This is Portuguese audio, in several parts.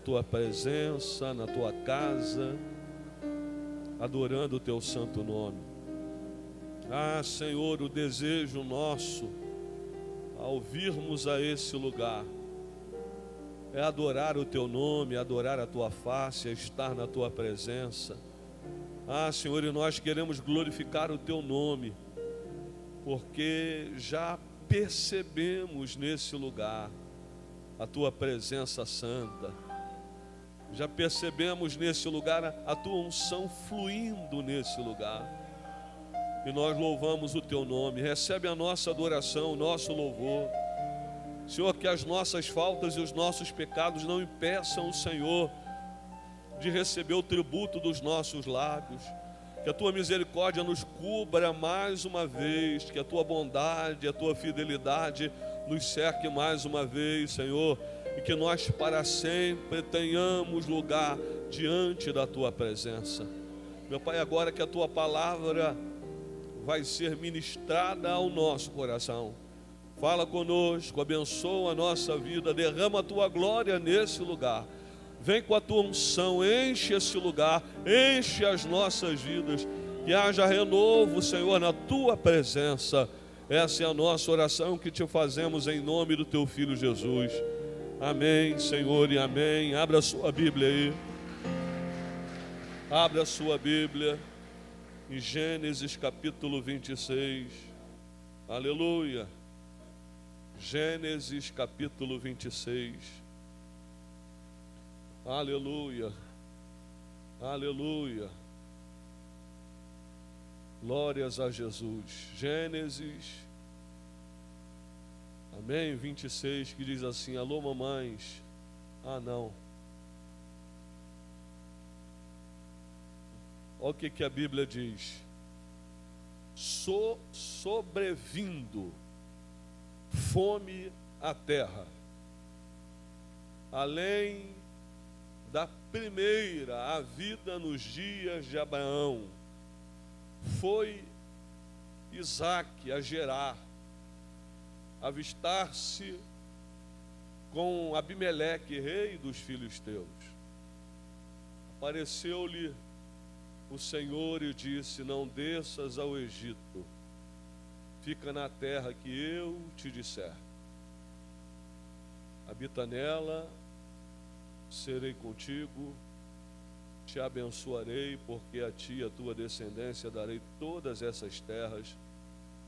tua presença, na tua casa, adorando o teu santo nome. Ah, Senhor, o desejo nosso, ao virmos a esse lugar, é adorar o teu nome, adorar a tua face, é estar na tua presença. Ah, Senhor, e nós queremos glorificar o teu nome, porque já percebemos nesse lugar a tua presença santa. Já percebemos nesse lugar a tua unção fluindo nesse lugar. E nós louvamos o teu nome. Recebe a nossa adoração, o nosso louvor. Senhor, que as nossas faltas e os nossos pecados não impeçam o Senhor de receber o tributo dos nossos lábios. Que a tua misericórdia nos cubra mais uma vez. Que a tua bondade, a tua fidelidade nos cerque mais uma vez, Senhor. E que nós para sempre tenhamos lugar diante da tua presença. Meu Pai, agora que a tua palavra vai ser ministrada ao nosso coração, fala conosco, abençoa a nossa vida, derrama a tua glória nesse lugar. Vem com a tua unção, enche esse lugar, enche as nossas vidas, que haja renovo, Senhor, na tua presença. Essa é a nossa oração que te fazemos em nome do teu Filho Jesus. Amém, Senhor, e amém. Abra a sua Bíblia aí. Abra a sua Bíblia em Gênesis capítulo 26. Aleluia. Gênesis capítulo 26. Aleluia. Aleluia. Glórias a Jesus. Gênesis, amém, 26, que diz assim: alô, mamães. Ah, não. Olha o que a Bíblia diz. Sobrevindo fome à terra, além da primeira a vida nos dias de Abraão, foi Isaque a Gerar, avistar-se com Abimeleque, rei dos filisteus. Apareceu-lhe o Senhor e disse: não desças ao Egito, fica na terra que eu te disser. Habita nela, serei contigo, te abençoarei, porque a ti e a tua descendência darei todas essas terras,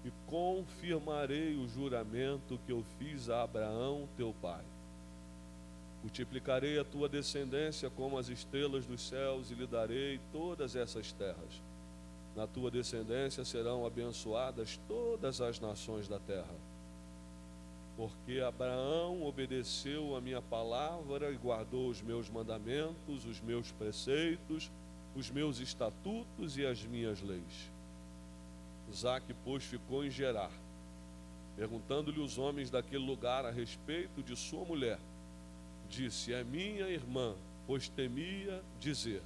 e confirmarei o juramento que eu fiz a Abraão teu pai. Multiplicarei a tua descendência como as estrelas dos céus, e lhe darei todas essas terras. Na tua descendência serão abençoadas todas as nações da terra. Porque Abraão obedeceu a minha palavra e guardou os meus mandamentos, os meus preceitos, os meus estatutos e as minhas leis. Isaque, pois, ficou em Gerar. Perguntando-lhe os homens daquele lugar a respeito de sua mulher, disse: é minha irmã, pois temia dizer.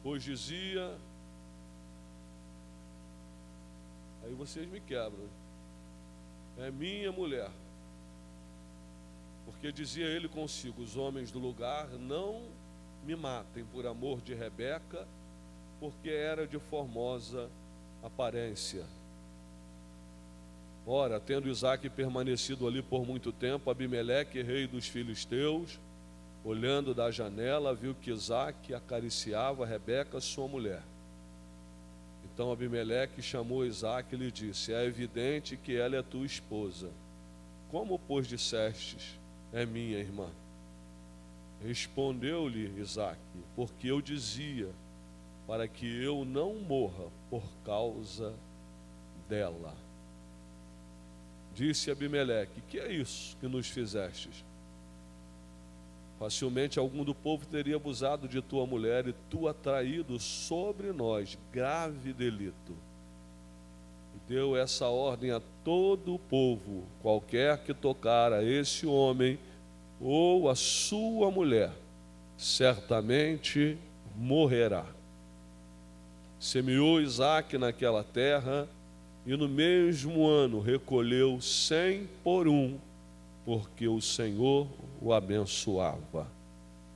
Pois dizia... Aí vocês me quebram. É minha mulher. Porque dizia ele consigo: os homens do lugar não me matem por amor de Rebeca, porque era de formosa aparência. Ora, tendo Isaque permanecido ali por muito tempo, Abimeleque, rei dos filisteus, olhando da janela, viu que Isaque acariciava Rebeca, sua mulher. Então Abimeleque chamou Isaque e lhe disse: é evidente que ela é tua esposa. Como, pois, dissestes: é minha irmã? Respondeu-lhe Isaque: porque eu dizia, para que eu não morra por causa dela. Disse Abimeleque: que é isso que nos fizestes? Facilmente algum do povo teria abusado de tua mulher, e tu atraído sobre nós grave delito. E deu essa ordem a todo o povo: qualquer que tocar a esse homem ou a sua mulher, certamente morrerá. Semeou Isaque naquela terra, e no mesmo ano recolheu 100 por 1 porque o Senhor o abençoava.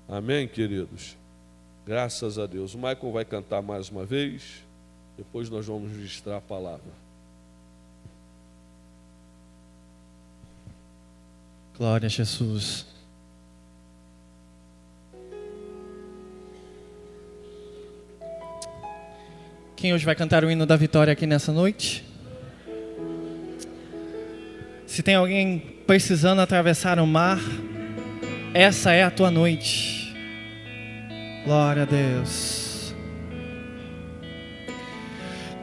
Amém, queridos? Graças a Deus. O Michael vai cantar mais uma vez, depois nós vamos registrar a palavra. Glória a Jesus. Quem hoje vai cantar o hino da vitória aqui nessa noite? Se tem alguém precisando atravessar o mar, essa é a tua noite. Glória a Deus.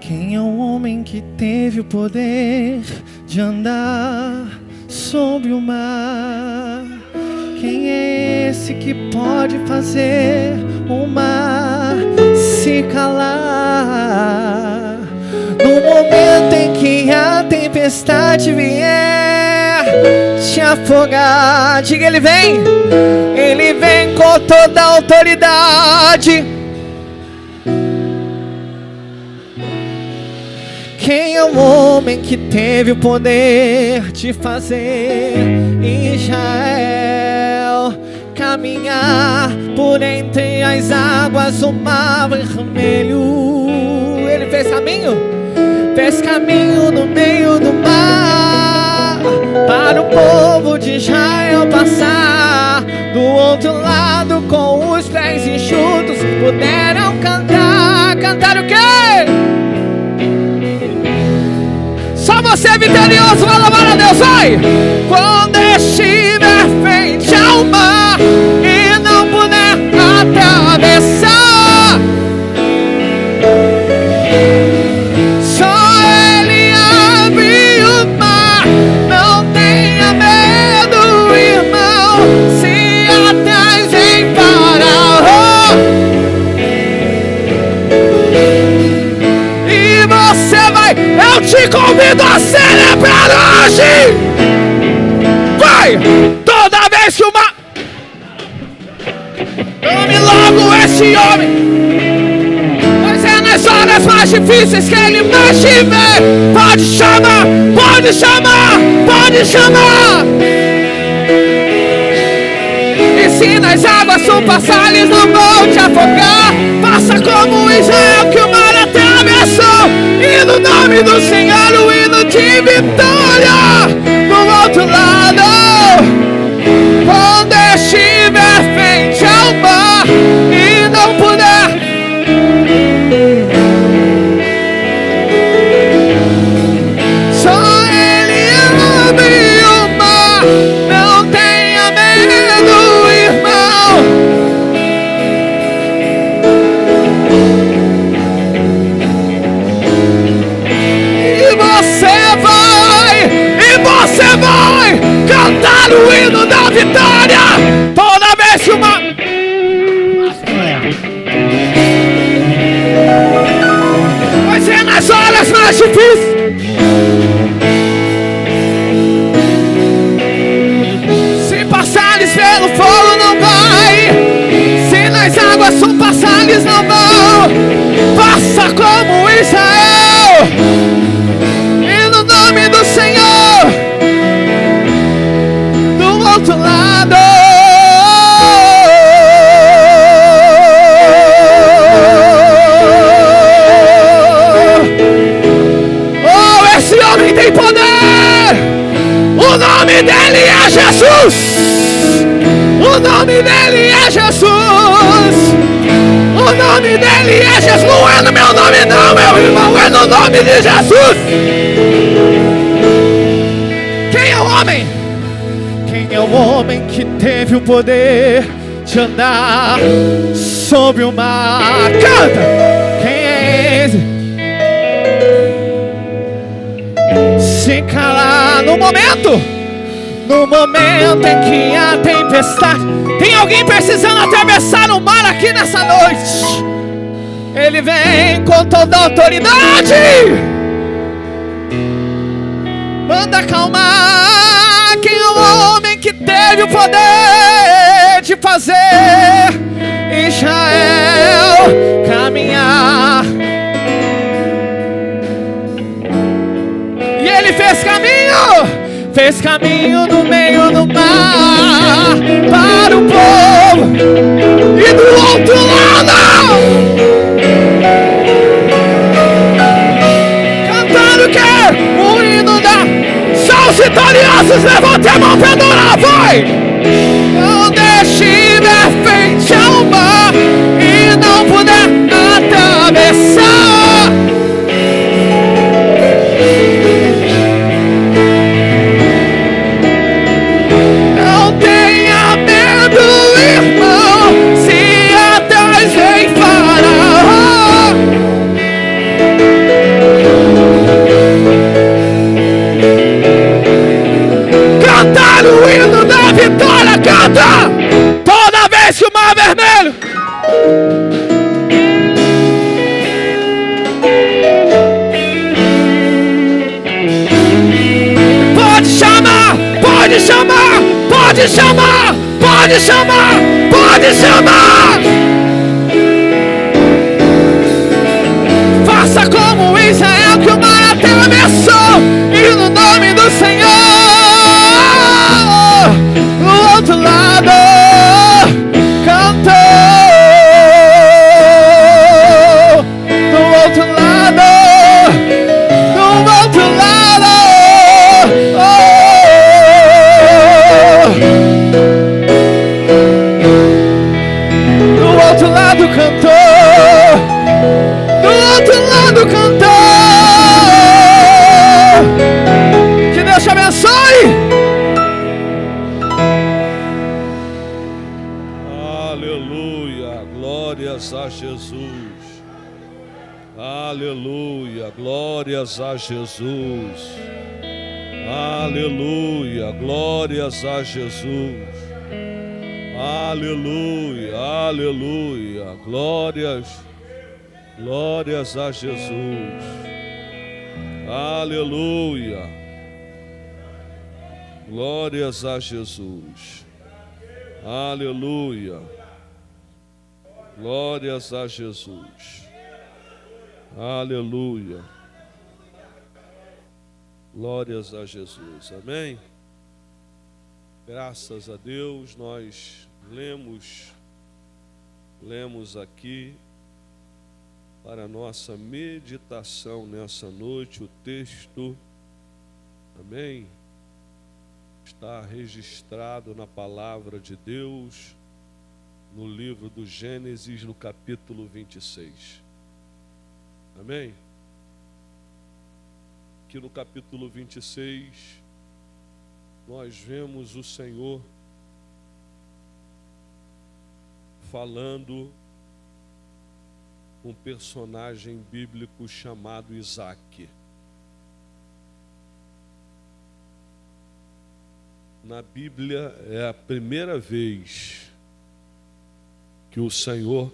Quem é o homem que teve o poder de andar sobre o mar? Quem é esse que pode fazer o mar se calar? No momento em que a tempestade vier te afogar, diga: Ele vem com toda a autoridade. Quem é o homem que teve o poder de fazer Israel caminhar por entre as águas, o mar vermelho? Ele fez caminho no meio do mar, para o povo de Israel passar. Do outro lado, com os pés enxutos, puderam cantar o quê? Só você é vitorioso, vai louvar a Deus, vai! Quando estiver frente ao mar e não puder atravessar, só Ele abre o mar. Não tenha medo, irmão, se atrás vem Faraó, e você vai. Eu te convido a celebrar hoje. Vai! Toda vez que o mar... Tome logo esse homem, pois é nas horas mais difíceis que ele mexe e vê. Pode chamar, pode chamar, pode chamar. E se nas águas tu passar, eles não vão te afogar. Passa como Israel que o mar atravessou, e no nome do Senhor o hino de vitória. Do outro lado, quando estiver frente ao mar e não puder, só Ele abre o mar. Não tenha medo, irmão. Você vai cantar o hino da vitória toda vez que uma... Mas é nas horas mais difíceis. Se passares pelo fogo não vai, se nas águas tu passares não vão. Passa como Israel, e no nome do Senhor. Outro lado, oh, esse homem tem poder. O nome dele é Jesus. O nome dele é Jesus. O nome dele é Jesus. Não é no meu nome não, meu irmão, é no nome de Jesus. Quem é o homem? Quem é o homem que teve o poder de andar sobre o mar? Canta! Quem é esse? Se calar no momento em que a tempestade... Tem alguém precisando atravessar o mar aqui nessa noite? Ele vem com toda a autoridade. Manda acalmar. Quem é o homem que teve o poder de fazer Israel caminhar? E ele fez fez caminho no meio do mar para o povo. E do outro lado, cantando o quê? O hino da... São os vitoriosos, levante a mão pra adorar, vai! Não deixe minha frente ao mar e não puder atravessar. Não tenha medo, irmão, se atrás vem Faraó. Cantar o hino da vitória, canta! Toda vez que o mar vermelho pode chamar, pode chamar, pode chamar, pode chamar, pode chamar. Faça como Israel que o mar atravessou e no nome do Senhor. Do outro lado cantou, do outro lado, do outro lado, do outro lado cantou, do outro lado cantou. Que Deus te abençoe. Glórias a Jesus. Aleluia, glórias a Jesus. Aleluia, glórias a Jesus. Aleluia, aleluia, glórias a Jesus. Aleluia, glórias a Jesus. Aleluia. Glórias a Jesus. Aleluia. Glórias a Jesus. Amém? Graças a Deus, nós lemos aqui para a nossa meditação nessa noite o texto. Amém? Está registrado na palavra de Deus no livro do Gênesis, no capítulo 26. Amém? Aqui no capítulo 26, nós vemos o Senhor falando com um personagem bíblico chamado Isaque. Na Bíblia é a primeira vez que o Senhor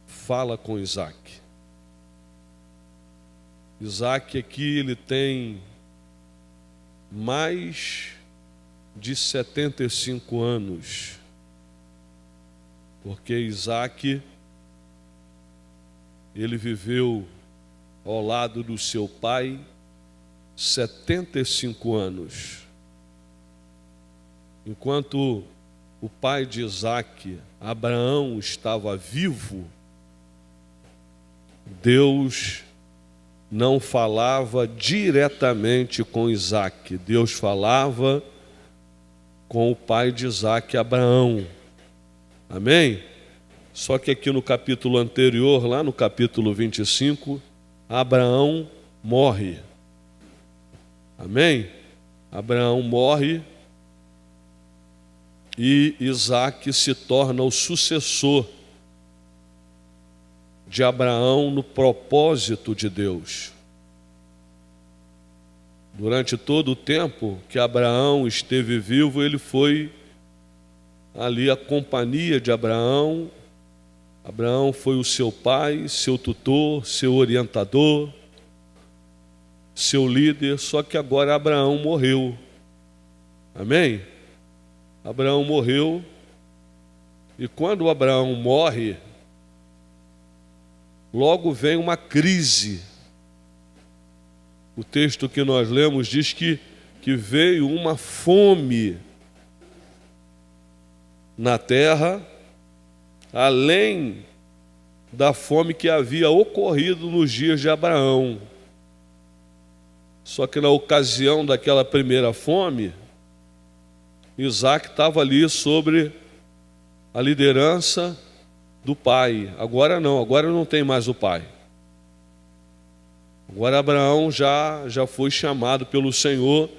fala com Isaque. Isaque aqui ele tem mais de 75 anos, porque Isaque ele viveu ao lado do seu pai 75 anos. Enquanto o pai de Isaque, Abraão, estava vivo, Deus não falava diretamente com Isaque. Deus falava com o pai de Isaque, Abraão. Amém? Só que aqui no capítulo anterior, lá no capítulo 25, Abraão morre. Amém? Abraão morre e Isaque se torna o sucessor de Abraão no propósito de Deus. Durante todo o tempo que Abraão esteve vivo, ele foi ali a companhia de Abraão. Abraão foi o seu pai, seu tutor, seu orientador, seu líder, só que agora Abraão morreu. Amém? Abraão morreu, e quando Abraão morre, logo vem uma crise. O texto que nós lemos diz que que veio uma fome na terra, além da fome que havia ocorrido nos dias de Abraão. Só que na ocasião daquela primeira fome, Isaac estava ali sobre a liderança do pai. Agora não tem mais o pai. Agora Abraão já foi chamado pelo Senhor,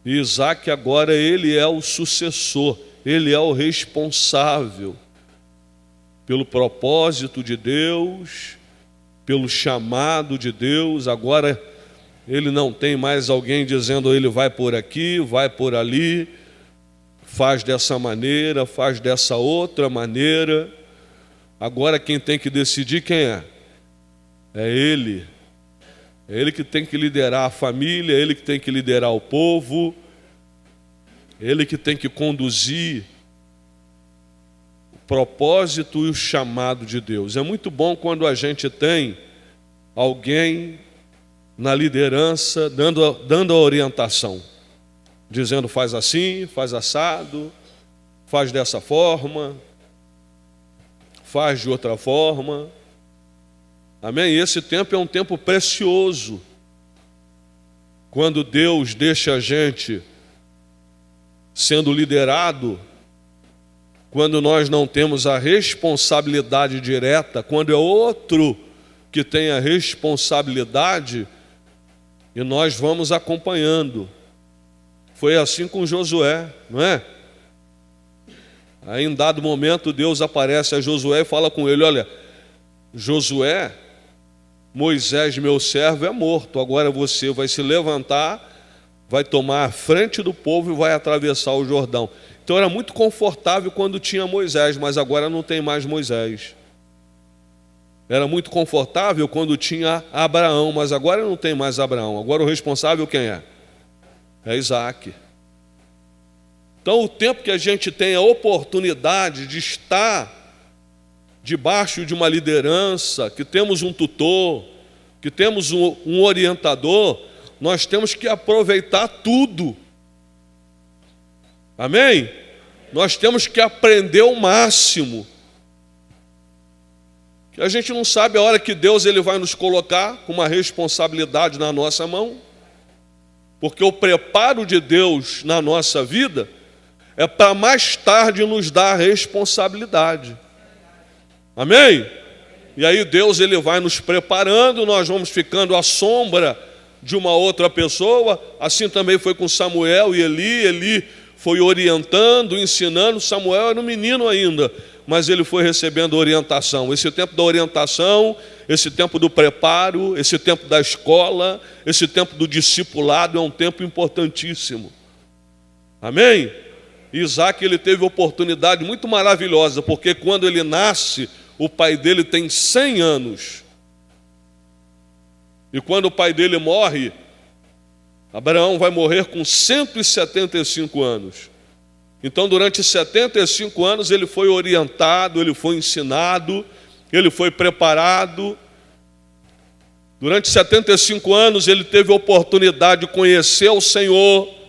e Isaac agora ele é o sucessor, ele é o responsável pelo propósito de Deus, pelo chamado de Deus. Agora ele não tem mais alguém dizendo ele vai por aqui, vai por ali, faz dessa maneira, faz dessa outra maneira. Agora quem tem que decidir quem é? É ele. É ele que tem que liderar a família, é ele que tem que liderar o povo, é ele que tem que conduzir o propósito e o chamado de Deus. É muito bom quando a gente tem alguém na liderança dando a orientação, dizendo faz assim, faz assado, faz dessa forma, faz de outra forma. Amém? E esse tempo é um tempo precioso, quando Deus deixa a gente sendo liderado, quando nós não temos a responsabilidade direta, quando é outro que tem a responsabilidade, e nós vamos acompanhando. Foi assim com Josué, não é? Aí em dado momento Deus aparece a Josué e fala com ele: olha, Josué, Moisés, meu servo, é morto. Agora você vai se levantar, vai tomar a frente do povo e vai atravessar o Jordão. Então era muito confortável quando tinha Moisés, mas agora não tem mais Moisés. Era muito confortável quando tinha Abraão, mas agora não tem mais Abraão. Agora o responsável quem é? É Isaac. Então o tempo que a gente tem a oportunidade de estar debaixo de uma liderança, que temos um tutor, que temos um orientador, nós temos que aproveitar tudo. Amém? Nós temos que aprender o máximo. A gente não sabe a hora que Deus ele vai nos colocar com uma responsabilidade na nossa mão, porque o preparo de Deus na nossa vida é para mais tarde nos dar a responsabilidade. Amém? E aí Deus ele vai nos preparando, nós vamos ficando à sombra de uma outra pessoa. Assim também foi com Samuel e Eli foi orientando, ensinando. Samuel era um menino ainda, mas ele foi recebendo orientação. Esse tempo da orientação, esse tempo do preparo, esse tempo da escola, esse tempo do discipulado é um tempo importantíssimo. Amém? Isaac ele teve oportunidade muito maravilhosa, porque quando ele nasce, o pai dele tem 100 anos. E quando o pai dele morre, Abraão vai morrer com 175 anos. Então, durante 75 anos, ele foi orientado, ele foi ensinado, ele foi preparado. Durante 75 anos, ele teve a oportunidade de conhecer o Senhor,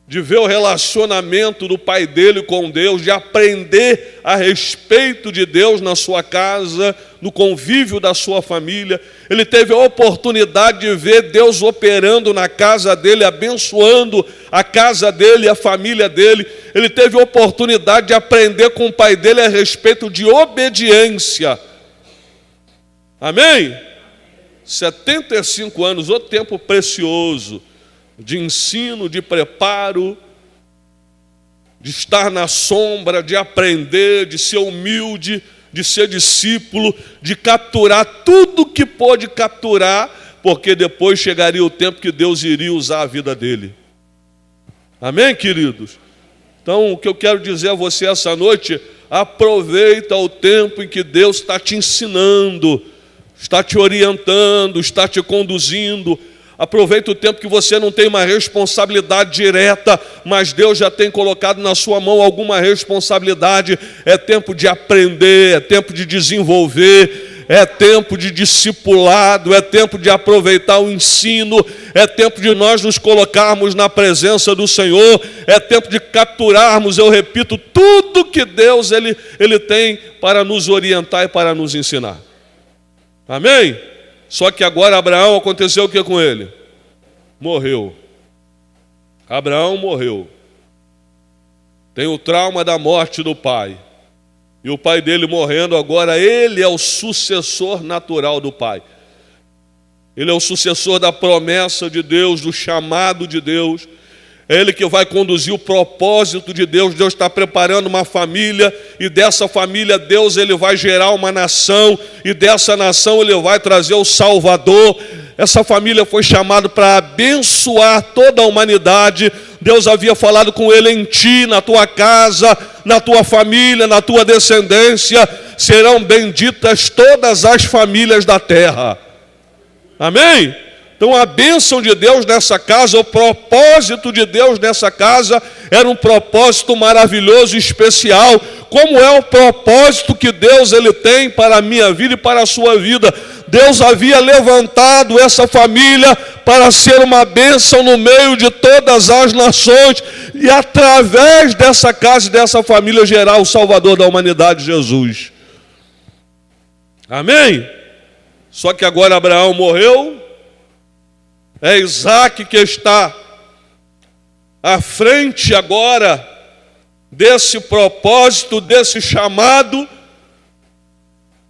de ver o relacionamento do pai dele com Deus, de aprender a respeito de Deus na sua casa, no convívio da sua família. Ele teve a oportunidade de ver Deus operando na casa dele, abençoando a casa dele, a família dele. Ele teve a oportunidade de aprender com o pai dele a respeito de obediência. Amém? 75 anos, outro tempo precioso, de ensino, de preparo, de estar na sombra, de aprender, de ser humilde, de ser discípulo, de capturar tudo que pôde capturar, porque depois chegaria o tempo que Deus iria usar a vida dele. Amém, queridos? Então, o que eu quero dizer a você essa noite, aproveita o tempo em que Deus está te ensinando, está te orientando, está te conduzindo. Aproveita o tempo que você não tem uma responsabilidade direta, mas Deus já tem colocado na sua mão alguma responsabilidade. É tempo de aprender, é tempo de desenvolver, é tempo de discipulado, é tempo de aproveitar o ensino, é tempo de nós nos colocarmos na presença do Senhor, é tempo de capturarmos, eu repito, tudo que Deus ele tem para nos orientar e para nos ensinar. Amém? Só que agora Abraão, aconteceu o que com ele? Morreu. Abraão morreu. Tem o trauma da morte do pai. E o pai dele morrendo, agora ele é o sucessor natural do pai. Ele é o sucessor da promessa de Deus, do chamado de Deus. É ele que vai conduzir o propósito de Deus. Deus está preparando uma família, e dessa família Deus ele vai gerar uma nação, e dessa nação ele vai trazer o Salvador. Essa família foi chamada para abençoar toda a humanidade. Deus havia falado com ele: em ti, na tua casa, na tua família, na tua descendência, serão benditas todas as famílias da terra. Amém? Então a bênção de Deus nessa casa, o propósito de Deus nessa casa, era um propósito maravilhoso e especial, como é o propósito que Deus ele tem para a minha vida e para a sua vida. Deus havia levantado essa família para ser uma bênção no meio de todas as nações, e através dessa casa e dessa família gerar o Salvador da humanidade, Jesus. Amém? Só que agora Abraão morreu, é Isaac que está à frente agora desse propósito, desse chamado.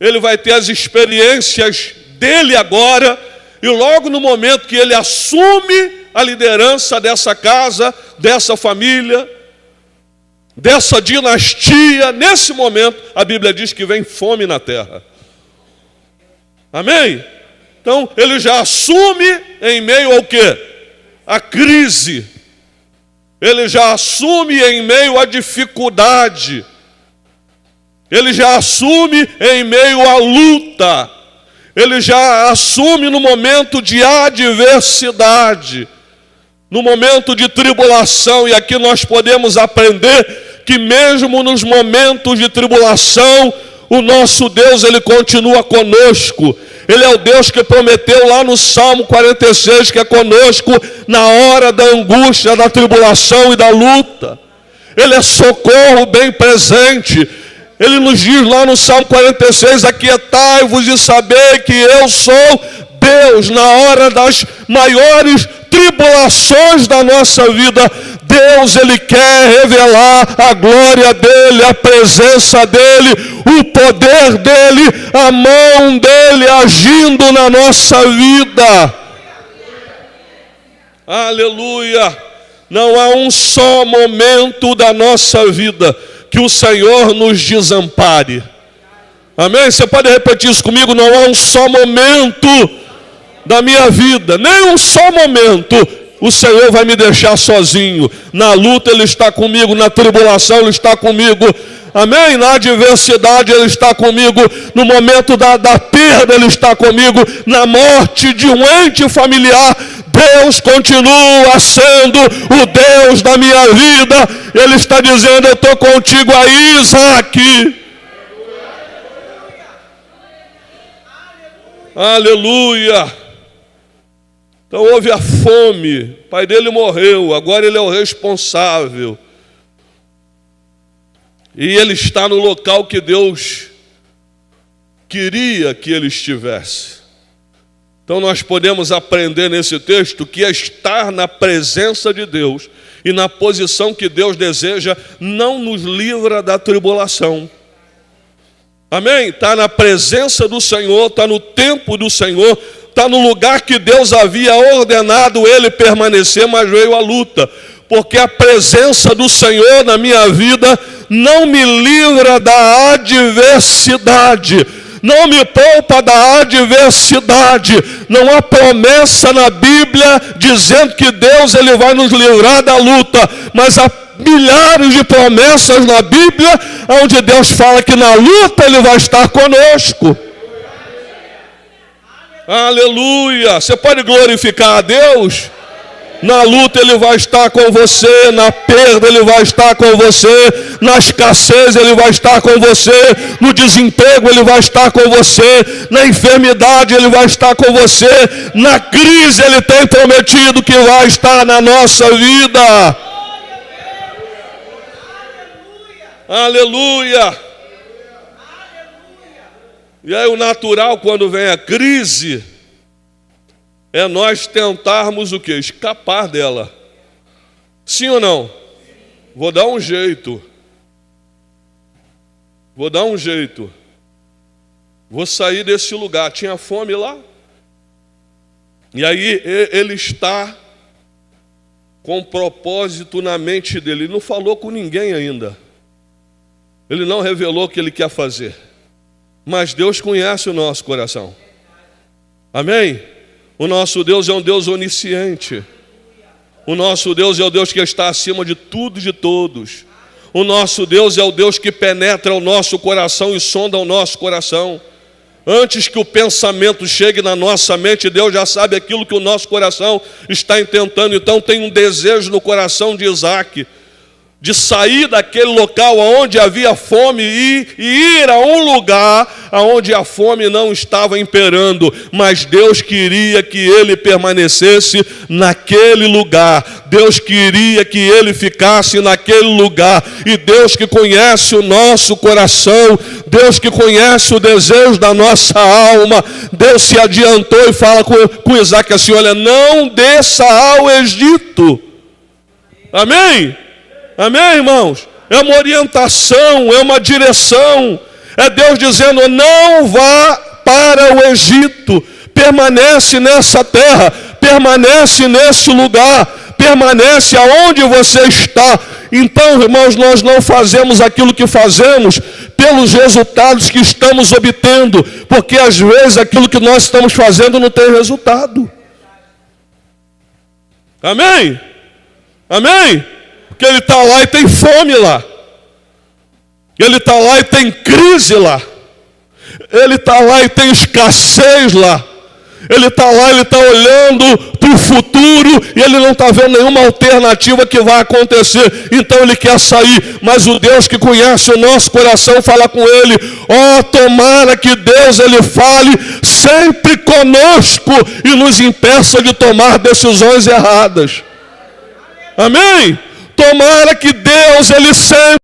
Ele vai ter as experiências dele agora, e logo no momento que ele assume a liderança dessa casa, dessa família, dessa dinastia, nesse momento a Bíblia diz que vem fome na terra. Amém? Então ele já assume em meio ao quê? A crise. Ele já assume em meio à dificuldade. Ele já assume em meio à luta. Ele já assume no momento de adversidade, no momento de tribulação. E aqui nós podemos aprender que mesmo nos momentos de tribulação, o nosso Deus, ele continua conosco. Ele é o Deus que prometeu lá no Salmo 46, que é conosco na hora da angústia, da tribulação e da luta. Ele é socorro bem presente. Ele nos diz lá no Salmo 46, aquietai-vos e sabei que eu sou Deus. Na hora das maiores tribulações da nossa vida, Deus ele quer revelar a glória dele, a presença dele, o poder dele, a mão dele agindo na nossa vida. Aleluia! Não há um só momento da nossa vida que o Senhor nos desampare. Amém? Você pode repetir isso comigo? Não há um só momento da minha vida, nem um só momento o Senhor vai me deixar sozinho. Na luta ele está comigo, na tribulação ele está comigo. Amém? Na adversidade ele está comigo, no momento da perda ele está comigo, na morte de um ente familiar, Deus continua sendo o Deus da minha vida. Ele está dizendo: eu estou contigo aí, Isaac. Aleluia. Então houve a fome, o pai dele morreu, agora ele é o responsável. E ele está no local que Deus queria que ele estivesse. Então nós podemos aprender nesse texto que estar na presença de Deus e na posição que Deus deseja não nos livra da tribulação. Amém? Está na presença do Senhor, está no tempo do Senhor, está no lugar que Deus havia ordenado ele permanecer, mas veio a luta. Porque a presença do Senhor na minha vida não me livra da adversidade, não me poupa da adversidade. Não há promessa na Bíblia dizendo que Deus ele vai nos livrar da luta, mas há milhares de promessas na Bíblia onde Deus fala que na luta ele vai estar conosco. Aleluia! Você pode glorificar a Deus? Na luta Ele vai estar com você, na perda Ele vai estar com você, na escassez Ele vai estar com você, no desemprego Ele vai estar com você, na enfermidade Ele vai estar com você, na crise Ele tem prometido que vai estar na nossa vida. Aleluia! E aí o natural, quando vem a crise, é nós tentarmos o quê? Escapar dela. Sim ou não? Vou dar um jeito. Vou sair desse lugar. Tinha fome lá. E aí ele está com propósito na mente dele. Ele não falou com ninguém ainda. Ele não revelou o que ele quer fazer. Mas Deus conhece o nosso coração. Amém? O nosso Deus é um Deus onisciente. O nosso Deus é o Deus que está acima de tudo e de todos. O nosso Deus é o Deus que penetra o nosso coração e sonda o nosso coração. Antes que o pensamento chegue na nossa mente, Deus já sabe aquilo que o nosso coração está intentando. Então tem um desejo no coração de Isaac, de sair daquele local onde havia fome e ir a um lugar onde a fome não estava imperando, mas Deus queria que ele permanecesse naquele lugar, Deus queria que ele ficasse naquele lugar, e Deus que conhece o nosso coração, Deus que conhece o desejo da nossa alma, Deus se adiantou e fala com Isaac assim: olha, não desça ao Egito. Amém? Amém, irmãos? É uma orientação, é uma direção. É Deus dizendo: não vá para o Egito. Permanece nessa terra, permanece nesse lugar, permanece aonde você está. Então, irmãos, nós não fazemos aquilo que fazemos pelos resultados que estamos obtendo, porque às vezes aquilo que nós estamos fazendo não tem resultado. Amém? Amém? Porque ele está lá e tem fome lá. Ele está lá e tem crise lá. Ele está lá e tem escassez lá. Ele está lá, ele está olhando para o futuro e ele não está vendo nenhuma alternativa que vai acontecer. Então ele quer sair. Mas o Deus que conhece o nosso coração fala com ele: ó, tomara que Deus ele fale sempre conosco e nos impeça de tomar decisões erradas. Amém? Tomara que Deus, ele sempre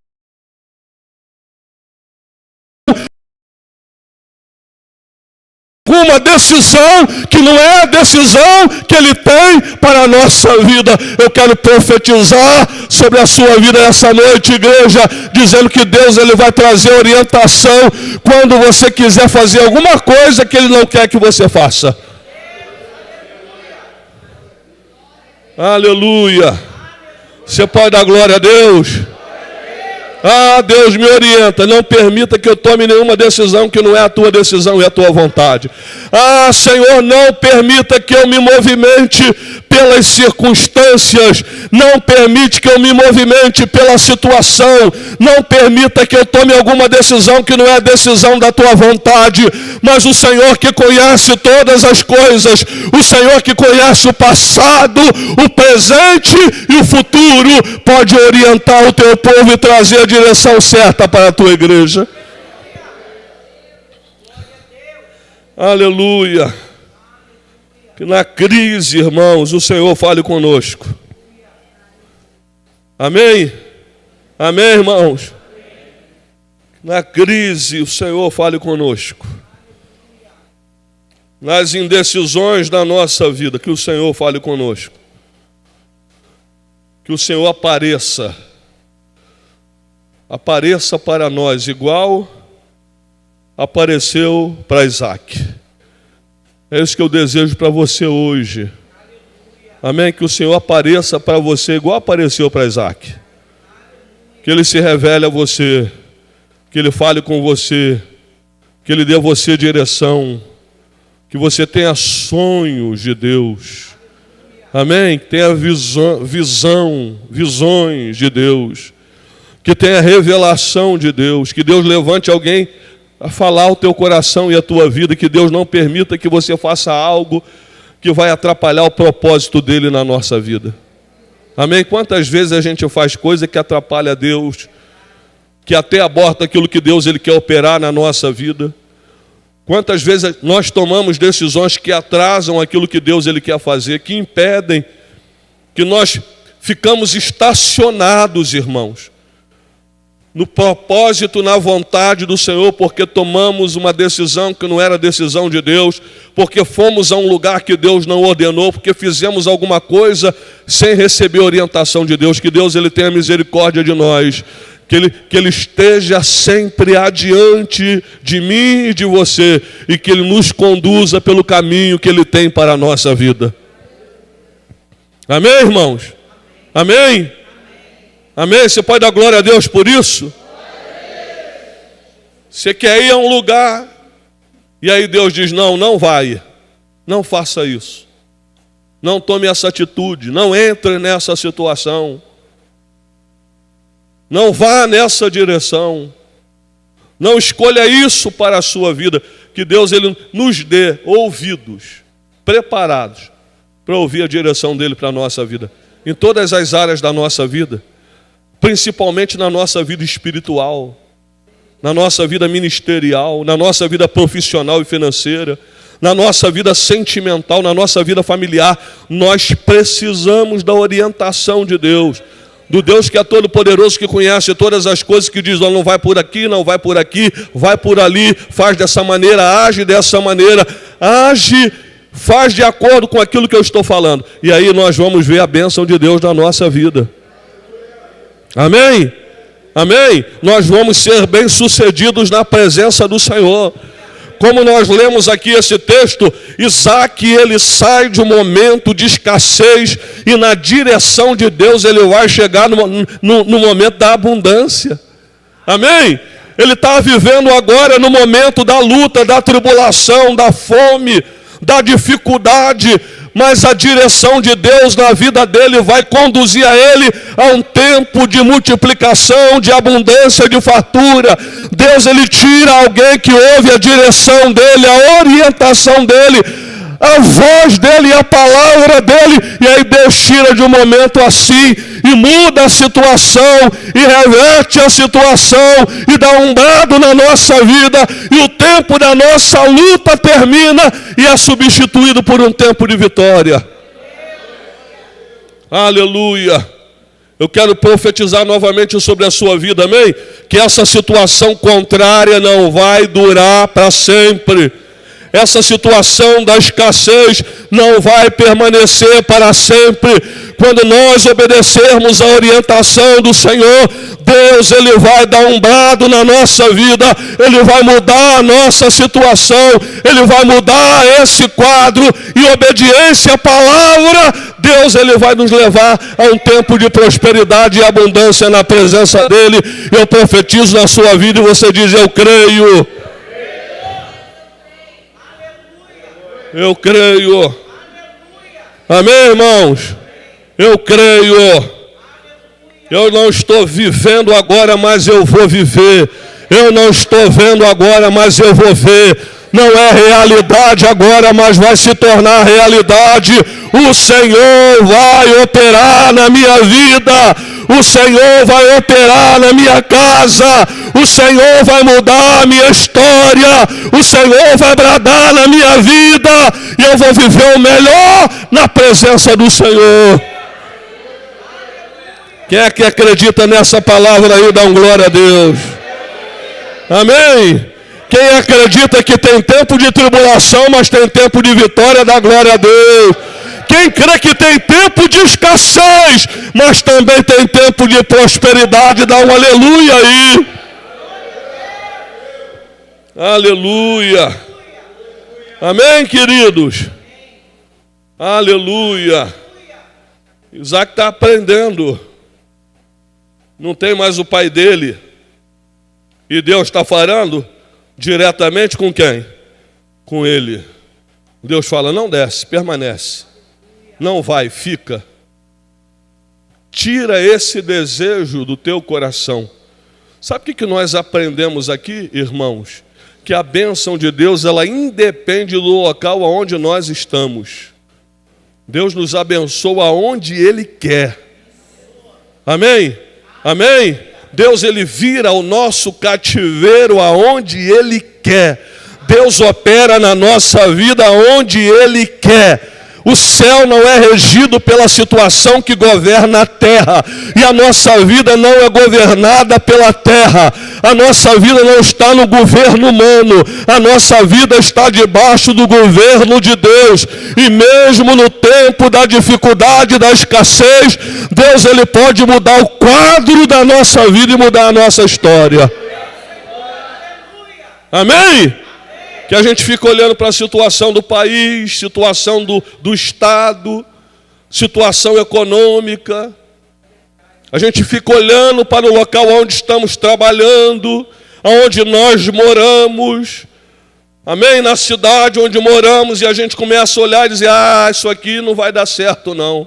uma decisão que não é a decisão que ele tem para a nossa vida. Eu quero profetizar sobre a sua vida essa noite, igreja, dizendo que Deus ele vai trazer orientação quando você quiser fazer alguma coisa que ele não quer que você faça. Aleluia. Você pode dar glória a Deus? Ah, Deus me orienta, não permita que eu tome nenhuma decisão que não é a tua decisão e a tua vontade. Ah, Senhor, não permita que eu me movimente pelas circunstâncias, não permite que eu me movimente pela situação, não permita que eu tome alguma decisão que não é a decisão da tua vontade, mas o Senhor que conhece todas as coisas, o Senhor que conhece o passado, o presente e o futuro, pode orientar o teu povo e trazer a direção certa para a tua igreja. Aleluia. Que na crise, irmãos, o Senhor fale conosco. Amém? Amém, irmãos? Na crise, o Senhor fale conosco. Nas indecisões da nossa vida, que o Senhor fale conosco. Que o Senhor apareça para nós, igual apareceu para Isaac. É isso que eu desejo para você hoje. Amém? Que o Senhor apareça para você igual apareceu para Isaac. Que Ele se revele a você, que Ele fale com você, que Ele dê a você direção, que você tenha sonhos de Deus. Amém? Que tenha visões de Deus. Que tenha revelação de Deus. Que Deus levante alguém a falar o teu coração e a tua vida. Que Deus não permita que você faça algo que vai atrapalhar o propósito dele na nossa vida. Amém? Quantas vezes a gente faz coisa que atrapalha Deus, que até aborta aquilo que Deus ele quer operar na nossa vida? Quantas vezes nós tomamos decisões que atrasam aquilo que Deus ele quer fazer, que impedem, que nós ficamos estacionados, irmãos, no propósito, na vontade do Senhor, porque tomamos uma decisão que não era decisão de Deus, porque fomos a um lugar que Deus não ordenou, porque fizemos alguma coisa sem receber orientação de Deus. Que Deus ele tenha misericórdia de nós, que ele esteja sempre adiante de mim e de você, e que Ele nos conduza pelo caminho que Ele tem para a nossa vida. Amém, irmãos? Amém? Amém? Você pode dar glória a Deus por isso? Você quer ir a um lugar, e aí Deus diz, não vai, não faça isso, não tome essa atitude, não entre nessa situação, não vá nessa direção, não escolha isso para a sua vida. Que Deus ele nos dê ouvidos preparados para ouvir a direção dele para a nossa vida, em todas as áreas da nossa vida, principalmente na nossa vida espiritual, na nossa vida ministerial, na nossa vida profissional e financeira, na nossa vida sentimental, na nossa vida familiar. Nós precisamos da orientação de Deus, do Deus que é todo poderoso, que conhece todas as coisas, que diz, não vai por aqui, não vai por aqui, vai por ali, faz dessa maneira, age dessa maneira, age, faz de acordo com aquilo que eu estou falando. E aí nós vamos ver a bênção de Deus na nossa vida. Amém? Amém? Nós vamos ser bem-sucedidos na presença do Senhor. Como nós lemos aqui esse texto, Isaac ele sai de um momento de escassez e na direção de Deus ele vai chegar no momento da abundância. Amém? Ele está vivendo agora no momento da luta, da tribulação, da fome, da dificuldade, mas a direção de Deus na vida dele vai conduzir a ele a um tempo de multiplicação, de abundância, de fartura. Deus ele tira alguém que ouve a direção dele, a orientação dele, a voz dele e a palavra dele, e aí Deus tira de um momento assim e muda a situação e reverte a situação e dá um brado na nossa vida, e o tempo da nossa luta termina e é substituído por um tempo de vitória. Aleluia! Eu quero profetizar novamente sobre a sua vida, amém? Que essa situação contrária não vai durar para sempre. Essa situação da escassez não vai permanecer para sempre. Quando nós obedecermos a orientação do Senhor, Deus ele vai dar um brado na nossa vida, Ele vai mudar a nossa situação, Ele vai mudar esse quadro, e obediência à palavra, Deus ele vai nos levar a um tempo de prosperidade e abundância na presença dEle. Eu profetizo na sua vida e você diz, eu creio. Eu creio. Amém, irmãos? Eu creio. Eu não estou vivendo agora, mas eu vou viver. Eu não estou vendo agora, mas eu vou ver. Não é realidade agora, mas vai se tornar realidade. O Senhor vai operar na minha vida. O Senhor vai operar na minha casa. O Senhor vai mudar a minha história. O Senhor vai bradar na minha vida. E eu vou viver o melhor na presença do Senhor. Quem é que acredita nessa palavra aí, dá um glória a Deus. Amém? Quem acredita que tem tempo de tribulação, mas tem tempo de vitória, dá glória a Deus. Quem crê que tem tempo de escassez, mas também tem tempo de prosperidade, dá um aleluia aí. Aleluia. Amém, queridos? Aleluia. Isaac está aprendendo. Não tem mais o pai dele. E Deus está falando diretamente com quem? Com ele. Deus fala, não desce, permanece. Não vai, fica. Tira esse desejo do teu coração. Sabe o que nós aprendemos aqui, irmãos? Que a bênção de Deus, ela independe do local onde nós estamos. Deus nos abençoa aonde Ele quer. Amém? Amém? Deus, Ele vira o nosso cativeiro aonde Ele quer. Deus opera na nossa vida aonde Ele quer. O céu não é regido pela situação que governa a terra. E a nossa vida não é governada pela terra. A nossa vida não está no governo humano. A nossa vida está debaixo do governo de Deus. E mesmo no tempo da dificuldade, da escassez, Deus, Ele pode mudar o quadro da nossa vida e mudar a nossa história. Amém? Que a gente fica olhando para a situação do país, situação do Estado, situação econômica. A gente fica olhando para o local onde estamos trabalhando, onde nós moramos. Amém? Na cidade onde moramos, e a gente começa a olhar e dizer, isso aqui não vai dar certo não.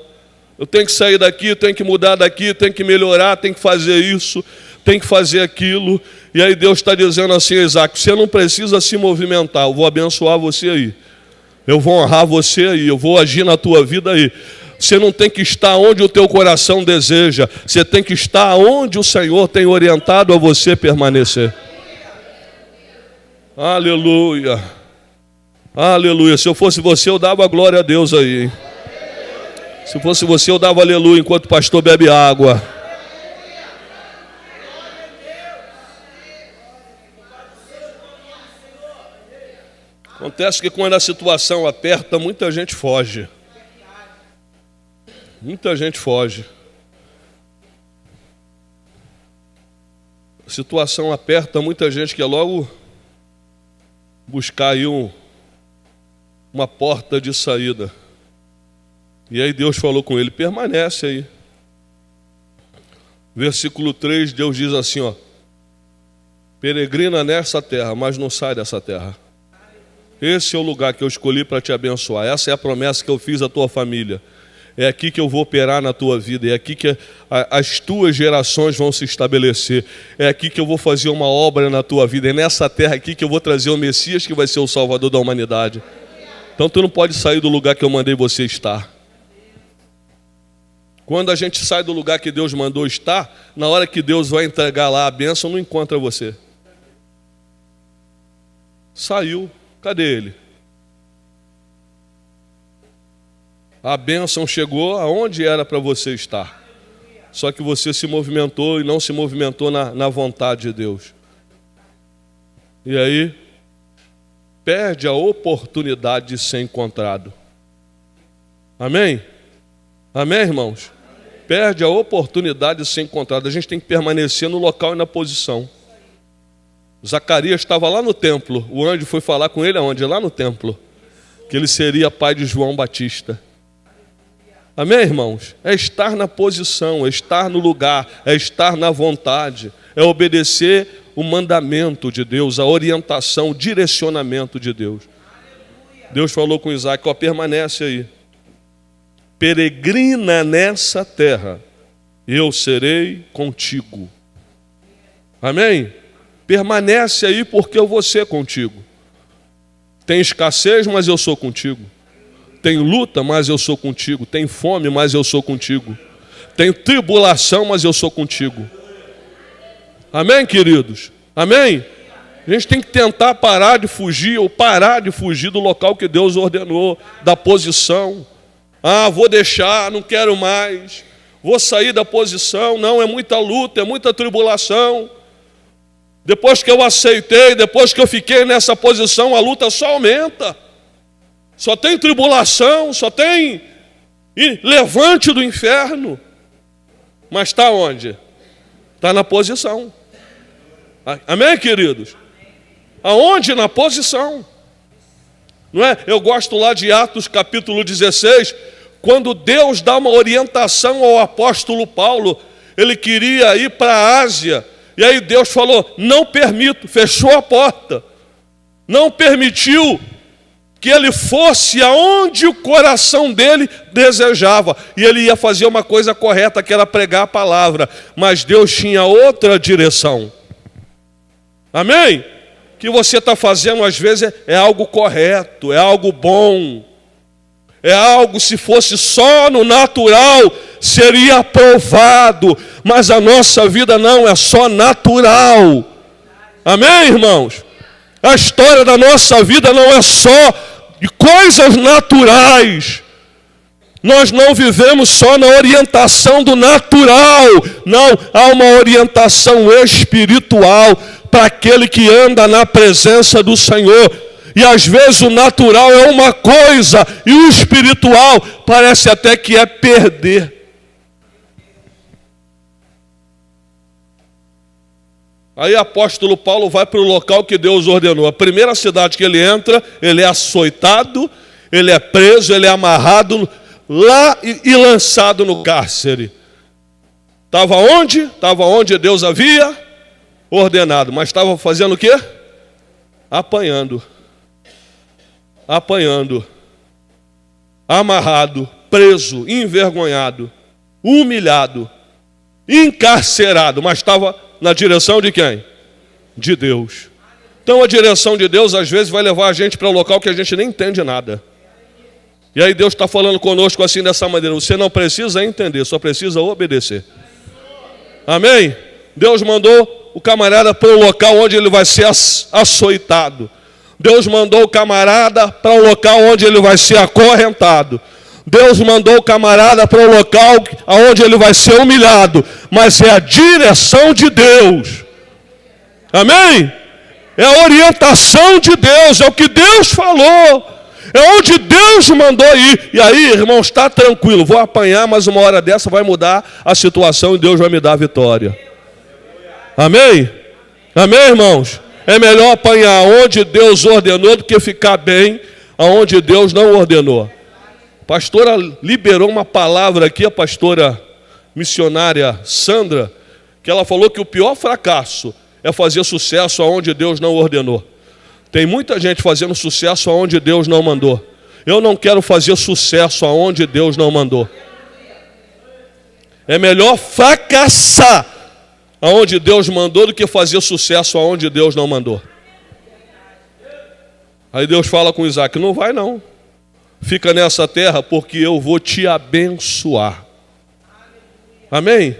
Eu tenho que sair daqui, eu tenho que mudar daqui, tenho que melhorar, tenho que fazer isso, tenho que fazer aquilo. E aí Deus está dizendo assim, Isaac, você não precisa se movimentar, eu vou abençoar você aí. Eu vou honrar você aí, eu vou agir na tua vida aí. Você não tem que estar onde o teu coração deseja, você tem que estar onde o Senhor tem orientado a você permanecer. Aleluia. Aleluia. Se eu fosse você, eu dava glória a Deus aí, hein? Se fosse você, eu dava aleluia enquanto o pastor bebe água. Acontece que quando a situação aperta, muita gente foge. Muita gente foge. A situação aperta, muita gente quer logo buscar aí uma porta de saída. E aí Deus falou com ele, permanece aí. Versículo 3, Deus diz assim, ó, peregrina nessa terra, mas não sai dessa terra. Esse é o lugar que eu escolhi para te abençoar. Essa é a promessa que eu fiz à tua família. É aqui que eu vou operar na tua vida. É aqui que as tuas gerações vão se estabelecer. É aqui que eu vou fazer uma obra na tua vida. É nessa terra aqui que eu vou trazer o Messias que vai ser o Salvador da humanidade. Então tu não pode sair do lugar que eu mandei você estar. Quando a gente sai do lugar que Deus mandou estar, na hora que Deus vai entregar lá a bênção, não encontra você. Saiu. Cadê ele? A bênção chegou aonde era para você estar. Só que você se movimentou e não se movimentou na vontade de Deus. E aí, perde a oportunidade de ser encontrado. Amém? Amém, irmãos? Perde a oportunidade de ser encontrado. A gente tem que permanecer no local e na posição. Zacarias estava lá no templo. O anjo foi falar com ele aonde? Lá no templo. Que ele seria pai de João Batista. Amém, irmãos? É estar na posição, é estar no lugar, é estar na vontade, é obedecer o mandamento de Deus, a orientação, o direcionamento de Deus. Deus falou com Isaac, ó, permanece aí. Peregrina nessa terra, eu serei contigo. Amém? Permanece aí porque eu vou ser contigo. Tem escassez, mas eu sou contigo. Tem luta, mas eu sou contigo. Tem fome, mas eu sou contigo. Tem tribulação, mas eu sou contigo. Amém, queridos? Amém? A gente tem que tentar parar de fugir do local que Deus ordenou, da posição. Vou deixar, não quero mais. Vou sair da posição. Não, é muita luta, é muita tribulação. Depois que eu aceitei, depois que eu fiquei nessa posição, a luta só aumenta. Só tem tribulação, só tem levante do inferno. Mas está onde? Está na posição. Amém, queridos? Aonde? Na posição. Não é? Eu gosto lá de Atos capítulo 16, quando Deus dá uma orientação ao apóstolo Paulo. Ele queria ir para a Ásia. E aí Deus falou, não permito, fechou a porta. Não permitiu que ele fosse aonde o coração dele desejava. E ele ia fazer uma coisa correta, que era pregar a palavra. Mas Deus tinha outra direção. Amém? O que você está fazendo às vezes é algo correto, é algo bom. É algo, se fosse só no natural, seria aprovado. Mas a nossa vida não é só natural. Amém, irmãos? A história da nossa vida não é só de coisas naturais. Nós não vivemos só na orientação do natural. Não, há uma orientação espiritual para aquele que anda na presença do Senhor. E às vezes o natural é uma coisa e o espiritual parece até que é perder. Aí o apóstolo Paulo vai para o local que Deus ordenou. A primeira cidade que ele entra, ele é açoitado, ele é preso, ele é amarrado lá e lançado no cárcere. Estava onde? Estava onde Deus havia ordenado. Mas estava fazendo o quê? Apanhando. Apanhando. Amarrado, preso, envergonhado, humilhado, encarcerado. Mas estava na direção de quem? De Deus. Então a direção de Deus às vezes vai levar a gente para um local que a gente nem entende nada. E aí Deus está falando conosco assim dessa maneira. Você não precisa entender, só precisa obedecer. Amém? Deus mandou o camarada para um local onde ele vai ser açoitado. Deus mandou o camarada para um local onde ele vai ser acorrentado. Deus mandou o camarada para um local onde ele vai ser humilhado. Mas é a direção de Deus. Amém? É a orientação de Deus, é o que Deus falou. É onde Deus mandou ir. E aí, irmão, está tranquilo. Vou apanhar, mas uma hora dessa vai mudar a situação e Deus vai me dar a vitória. Amém? Amém, irmãos? É melhor apanhar onde Deus ordenou do que ficar bem aonde Deus não ordenou. A pastora liberou uma palavra aqui, a pastora missionária Sandra, que ela falou que o pior fracasso é fazer sucesso aonde Deus não ordenou. Tem muita gente fazendo sucesso aonde Deus não mandou. Eu não quero fazer sucesso aonde Deus não mandou. É melhor fracassar aonde Deus mandou do que fazer sucesso aonde Deus não mandou. Aí Deus fala com Isaac, não vai não. Fica nessa terra porque eu vou te abençoar. Amém?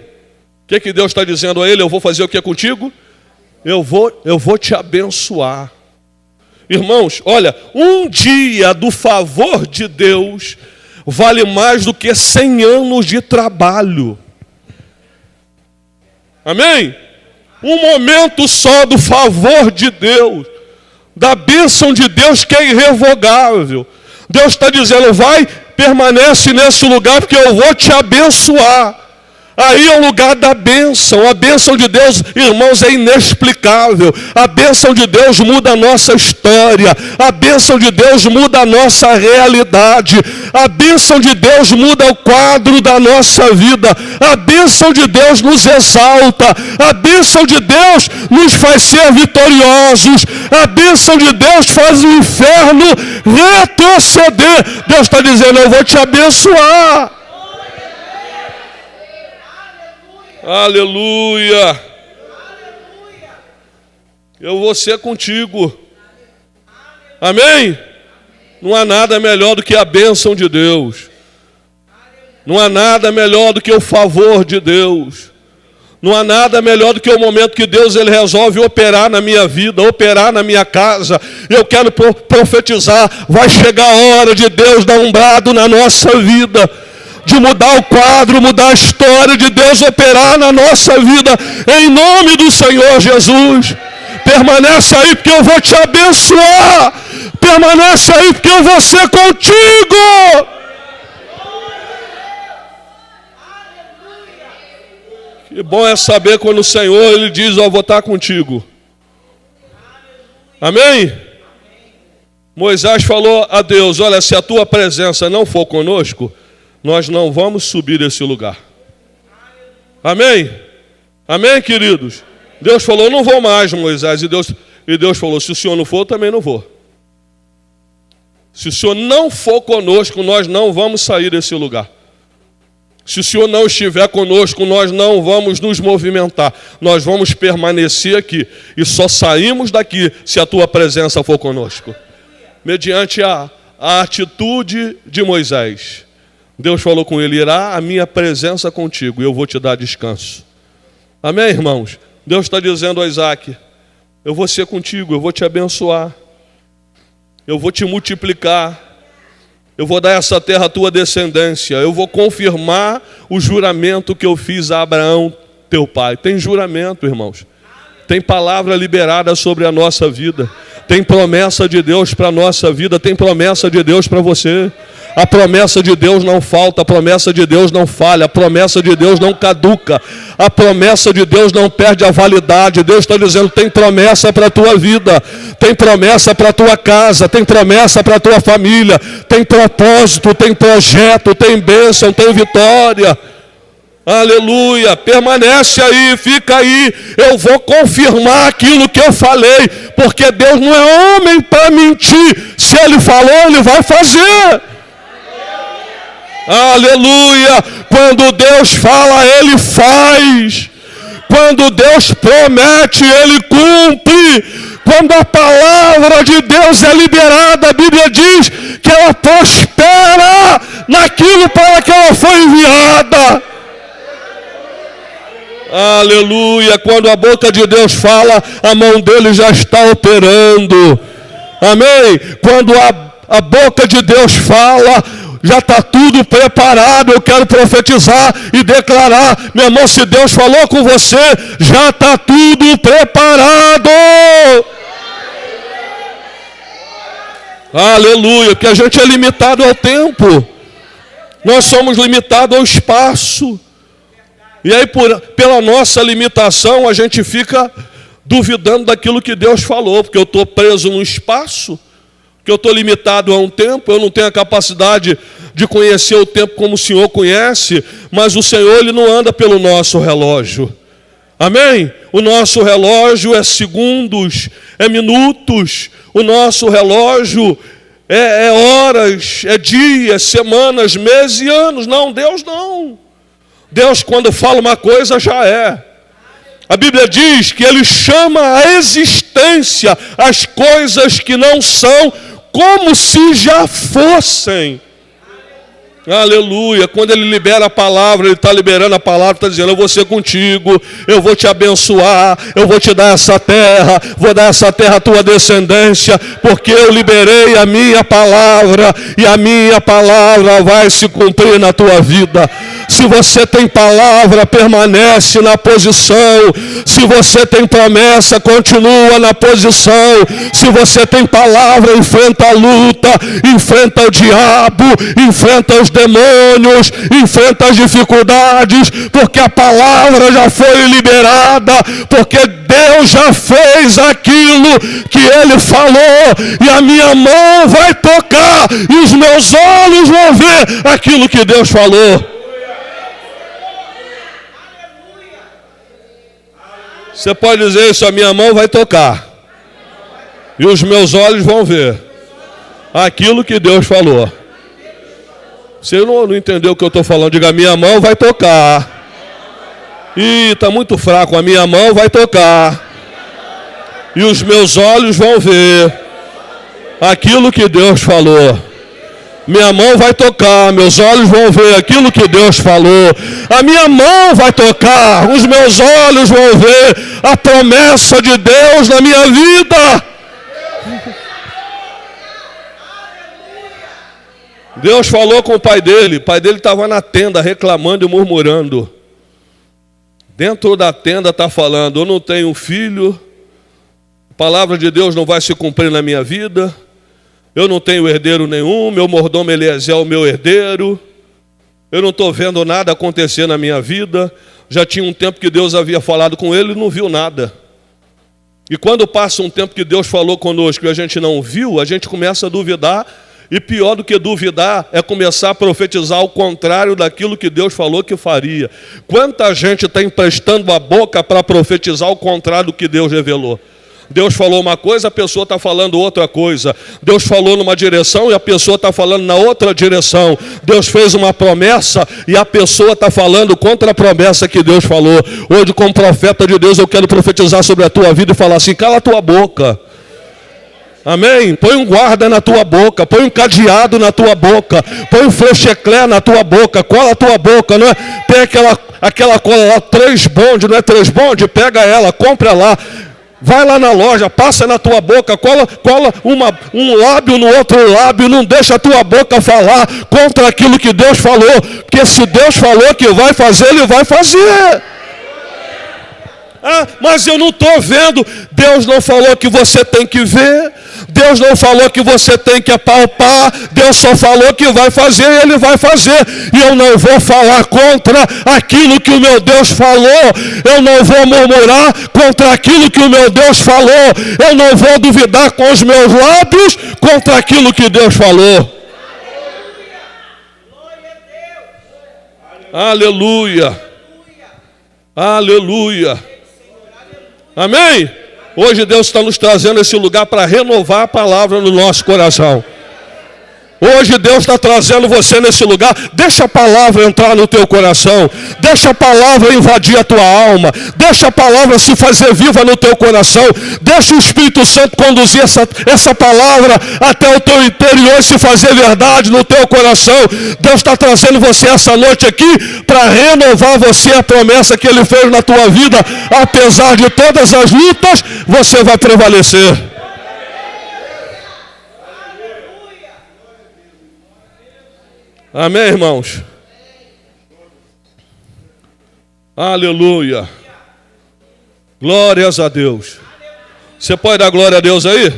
O que Deus está dizendo a ele? Eu vou fazer o que contigo? Eu vou te abençoar. Irmãos, olha, um dia do favor de Deus vale mais do que 100 anos de trabalho. Amém? Um momento só do favor de Deus, da bênção de Deus que é irrevogável. Deus está dizendo, vai, permanece nesse lugar porque eu vou te abençoar. Aí é o lugar da bênção. A bênção de Deus, irmãos, é inexplicável. A bênção de Deus muda a nossa história. A bênção de Deus muda a nossa realidade. A bênção de Deus muda o quadro da nossa vida. A bênção de Deus nos exalta. A bênção de Deus nos faz ser vitoriosos. A bênção de Deus faz o inferno retroceder. Deus está dizendo, eu vou te abençoar. Aleluia. Eu vou ser contigo. Amém? Não há nada melhor do que a bênção de Deus. Não há nada melhor do que o favor de Deus. Não há nada melhor do que o momento que Deus ele resolve operar na minha vida, operar na minha casa. Eu quero profetizar, vai chegar a hora de Deus dar um brado na nossa vida. De mudar o quadro, mudar a história, de Deus operar na nossa vida, em nome do Senhor Jesus. Permanece aí porque eu vou te abençoar. Permanece aí porque eu vou ser contigo. Que bom é saber quando o Senhor ele diz, eu vou estar contigo. Amém? Moisés falou a Deus, olha, se a tua presença não for conosco, nós não vamos subir esse lugar. Amém? Amém, queridos? Deus falou, eu não vou mais, Moisés. E Deus falou, se o Senhor não for, eu também não vou. Se o Senhor não for conosco, nós não vamos sair desse lugar. Se o Senhor não estiver conosco, nós não vamos nos movimentar. Nós vamos permanecer aqui. E só saímos daqui se a tua presença for conosco. Mediante a atitude de Moisés. Deus falou com ele: irá a minha presença contigo e eu vou te dar descanso. Amém, irmãos? Deus está dizendo a Isaac: eu vou ser contigo, eu vou te abençoar, eu vou te multiplicar, eu vou dar essa terra à tua descendência, eu vou confirmar o juramento que eu fiz a Abraão, teu pai. Tem juramento, irmãos. Tem palavra liberada sobre a nossa vida. Tem promessa de Deus para a nossa vida. Tem promessa de Deus para você. A promessa de Deus não falta. A promessa de Deus não falha. A promessa de Deus não caduca. A promessa de Deus não perde a validade. Deus está dizendo: tem promessa para a tua vida. Tem promessa para a tua casa. Tem promessa para a tua família. Tem propósito, tem projeto, tem bênção, tem vitória. Aleluia, permanece aí, fica aí, eu vou confirmar aquilo que eu falei, porque Deus não é homem para mentir, se Ele falou, Ele vai fazer. Aleluia, quando Deus fala, Ele faz, quando Deus promete, Ele cumpre. Quando a palavra de Deus é liberada, a Bíblia diz que ela prospera naquilo para que ela foi enviada. Aleluia, quando a boca de Deus fala, a mão dele já está operando. Amém? Quando a boca de Deus fala, já está tudo preparado. Eu quero profetizar e declarar, meu irmão, se Deus falou com você, já está tudo preparado. Aleluia, porque a gente é limitado ao tempo. Nós somos limitados ao espaço. E aí, pela nossa limitação, a gente fica duvidando daquilo que Deus falou, porque eu estou preso num espaço, porque eu estou limitado a um tempo, eu não tenho a capacidade de conhecer o tempo como o Senhor conhece, mas o Senhor, Ele não anda pelo nosso relógio. Amém? O nosso relógio é segundos, é minutos, o nosso relógio é horas, é dias, semanas, meses e anos. Não, Deus não. Deus, quando fala uma coisa, já é. A Bíblia diz que Ele chama a existência as coisas que não são, como se já fossem. Aleluia, quando Ele libera a palavra, Ele está liberando a palavra, está dizendo: eu vou ser contigo, eu vou te abençoar, eu vou te dar essa terra, vou dar essa terra à tua descendência, porque eu liberei a minha palavra, e a minha palavra vai se cumprir na tua vida. Se você tem palavra, permanece na posição. Se você tem promessa, continua na posição. Se você tem palavra, enfrenta a luta, enfrenta o diabo, enfrenta os demônios, enfrenta as dificuldades, porque a palavra já foi liberada, porque Deus já fez aquilo que Ele falou, e a minha mão vai tocar, e os meus olhos vão ver aquilo que Deus falou. Você pode dizer isso: a minha mão vai tocar, e os meus olhos vão ver aquilo que Deus falou. Você não entendeu o que eu estou falando? Diga: a minha mão vai tocar. Ih, está muito fraco. A minha mão vai tocar, e os meus olhos vão ver aquilo que Deus falou. Minha mão vai tocar, meus olhos vão ver aquilo que Deus falou. A minha mão vai tocar, os meus olhos vão ver a promessa de Deus na minha vida. Deus falou com o pai dele estava na tenda reclamando e murmurando. Dentro da tenda está falando: eu não tenho filho, a palavra de Deus não vai se cumprir na minha vida, eu não tenho herdeiro nenhum, meu mordomo Eliezer é o meu herdeiro, eu não estou vendo nada acontecer na minha vida. Já tinha um tempo que Deus havia falado com ele e não viu nada. E quando passa um tempo que Deus falou conosco e a gente não viu, a gente começa a duvidar. E pior do que duvidar é começar a profetizar o contrário daquilo que Deus falou que faria. Quanta gente está emprestando a boca para profetizar o contrário do que Deus revelou? Deus falou uma coisa, a pessoa está falando outra coisa. Deus falou numa direção e a pessoa está falando na outra direção. Deus fez uma promessa e a pessoa está falando contra a promessa que Deus falou. Hoje, como profeta de Deus, eu quero profetizar sobre a tua vida e falar assim: cala a tua boca. Amém? Põe um guarda na tua boca, põe um cadeado na tua boca, põe um flecheclé na tua boca, cola a tua boca, não é? Tem aquela cola lá, 3 bonde, não é 3 bonde? Pega ela, compra lá. Vai lá na loja, passa na tua boca, cola um lábio no outro lábio, não deixa a tua boca falar contra aquilo que Deus falou, porque se Deus falou que vai fazer, Ele vai fazer. Ah, mas eu não estou vendo. Deus não falou que você tem que ver. Deus não falou que você tem que apalpar. Deus só falou que vai fazer, Ele vai fazer. E eu não vou falar contra aquilo que o meu Deus falou. Eu não vou murmurar contra aquilo que o meu Deus falou. Eu não vou duvidar com os meus lábios contra aquilo que Deus falou. Aleluia. Aleluia. Amém? Hoje Deus está nos trazendo esse lugar para renovar a palavra no nosso coração. Hoje Deus está trazendo você nesse lugar. Deixa a palavra entrar no teu coração. Deixa a palavra invadir a tua alma. Deixa a palavra se fazer viva no teu coração. Deixa o Espírito Santo conduzir essa palavra até o teu interior e se fazer verdade no teu coração. Deus está trazendo você essa noite aqui para renovar você a promessa que Ele fez na tua vida. Apesar de todas as lutas, você vai prevalecer. Amém, irmãos? Aleluia. Glórias a Deus. Você pode dar glória a Deus aí?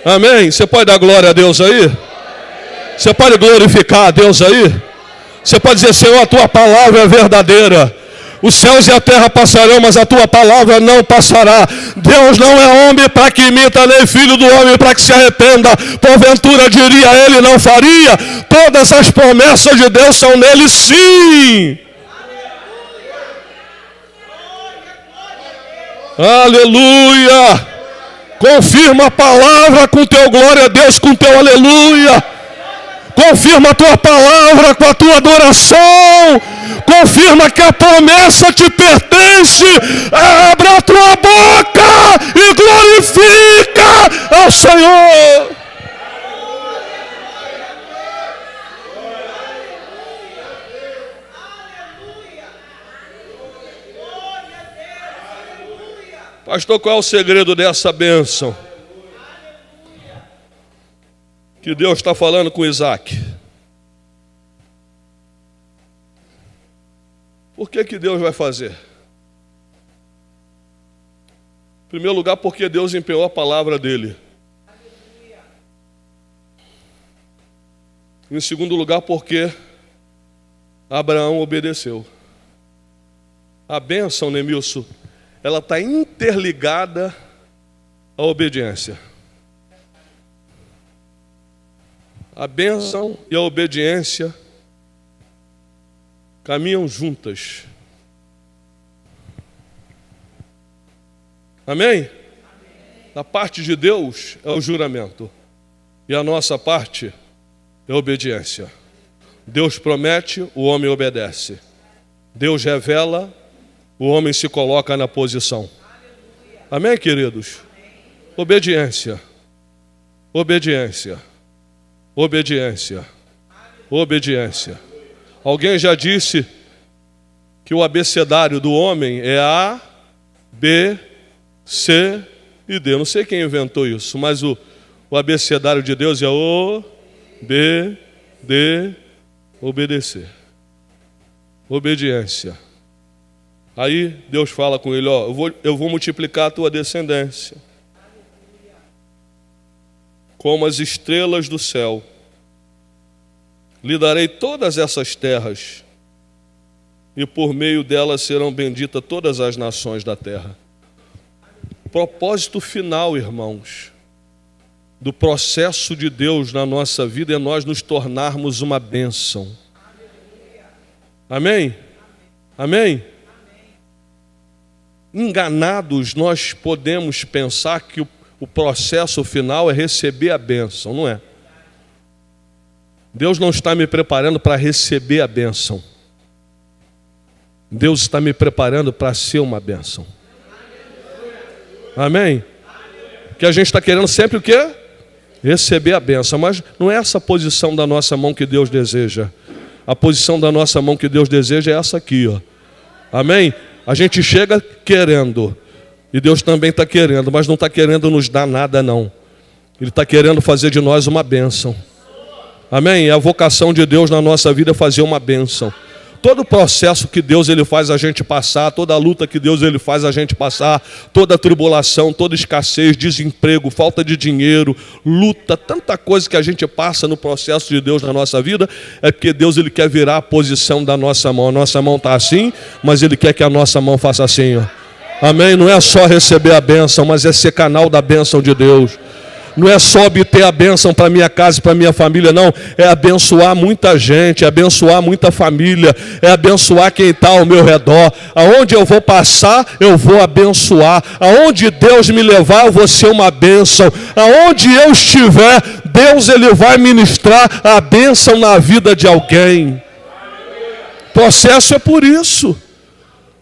Amém? Você pode dar glória a Deus aí? Você pode glorificar a Deus aí? Você pode dizer, Senhor, a tua palavra é verdadeira. Os céus e a terra passarão, mas a tua palavra não passará. Deus não é homem para que imita, nem filho do homem para que se arrependa. Porventura diria ele, não faria. Todas as promessas de Deus são nele, sim. Aleluia. Confirma a palavra com teu glória a Deus, com teu aleluia. Confirma a tua palavra com a tua adoração. Confirma que a promessa te pertence. Abra a tua boca e glorifica ao Senhor. Pastor, qual é o segredo dessa bênção que Deus está falando com Isaac? Por que Deus vai fazer? Em primeiro lugar, porque Deus empenhou a palavra dele. Em segundo lugar, porque Abraão obedeceu. A bênção, Nemilson, ela está interligada à obediência. A bênção e a obediência caminham juntas. Amém? A parte de Deus é o juramento. E a nossa parte é a obediência. Deus promete, o homem obedece. Deus revela, o homem se coloca na posição. Amém, queridos? Obediência. Obediência. Obediência. Obediência. Alguém já disse que o abecedário do homem é A, B, C e D. Eu não sei quem inventou isso, mas o abecedário de Deus é O, B, D, obedecer. Obediência. Aí Deus fala com ele, ó, eu vou multiplicar a tua descendência como as estrelas do céu. Lhe darei todas essas terras, e por meio delas serão benditas todas as nações da terra. Propósito final, irmãos, do processo de Deus na nossa vida é nós nos tornarmos uma bênção. Amém? Amém? Enganados, nós podemos pensar que o processo final é receber a bênção, não é? Deus não está me preparando para receber a bênção. Deus está me preparando para ser uma bênção. Amém? Que a gente está querendo sempre o quê? Receber a bênção. Mas não é essa a posição da nossa mão que Deus deseja. A posição da nossa mão que Deus deseja é essa aqui, ó. Amém? A gente chega querendo. E Deus também está querendo, mas não está querendo nos dar nada, não. Ele está querendo fazer de nós uma bênção. Amém? É a vocação de Deus na nossa vida é fazer uma bênção. Todo o processo que Deus ele faz a gente passar, toda a luta que Deus ele faz a gente passar, toda a tribulação, toda escassez, desemprego, falta de dinheiro, luta, tanta coisa que a gente passa no processo de Deus na nossa vida, é porque Deus ele quer virar a posição da nossa mão. A nossa mão está assim, mas Ele quer que a nossa mão faça assim, ó. Amém? Não é só receber a bênção, mas é ser canal da bênção de Deus. Não é só obter a bênção para minha casa e para minha família, não. É abençoar muita gente, é abençoar muita família, é abençoar quem está ao meu redor. Aonde eu vou passar, eu vou abençoar. Aonde Deus me levar, eu vou ser uma bênção. Aonde eu estiver, Deus ele vai ministrar a bênção na vida de alguém. O processo é por isso.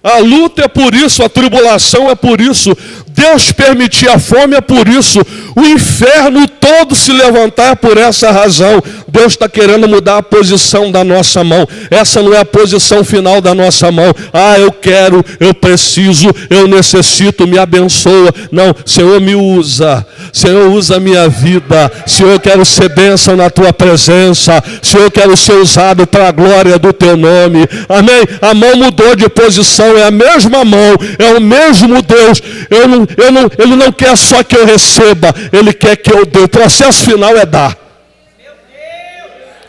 A luta é por isso, a tribulação é por isso. Deus permitir a fome é por isso. O inferno todo se levantar por essa razão. Deus está querendo mudar a posição da nossa mão. Essa não é a posição final da nossa mão. Ah, eu quero, eu preciso, eu necessito, me abençoa. Não, Senhor, me usa. Senhor, usa a minha vida. Senhor, eu quero ser bênção na Tua presença. Senhor, eu quero ser usado para a glória do Teu nome. Amém? A mão mudou de posição, é a mesma mão, é o mesmo Deus. Ele não quer só que eu receba, Ele quer que eu dê. O processo final é dar.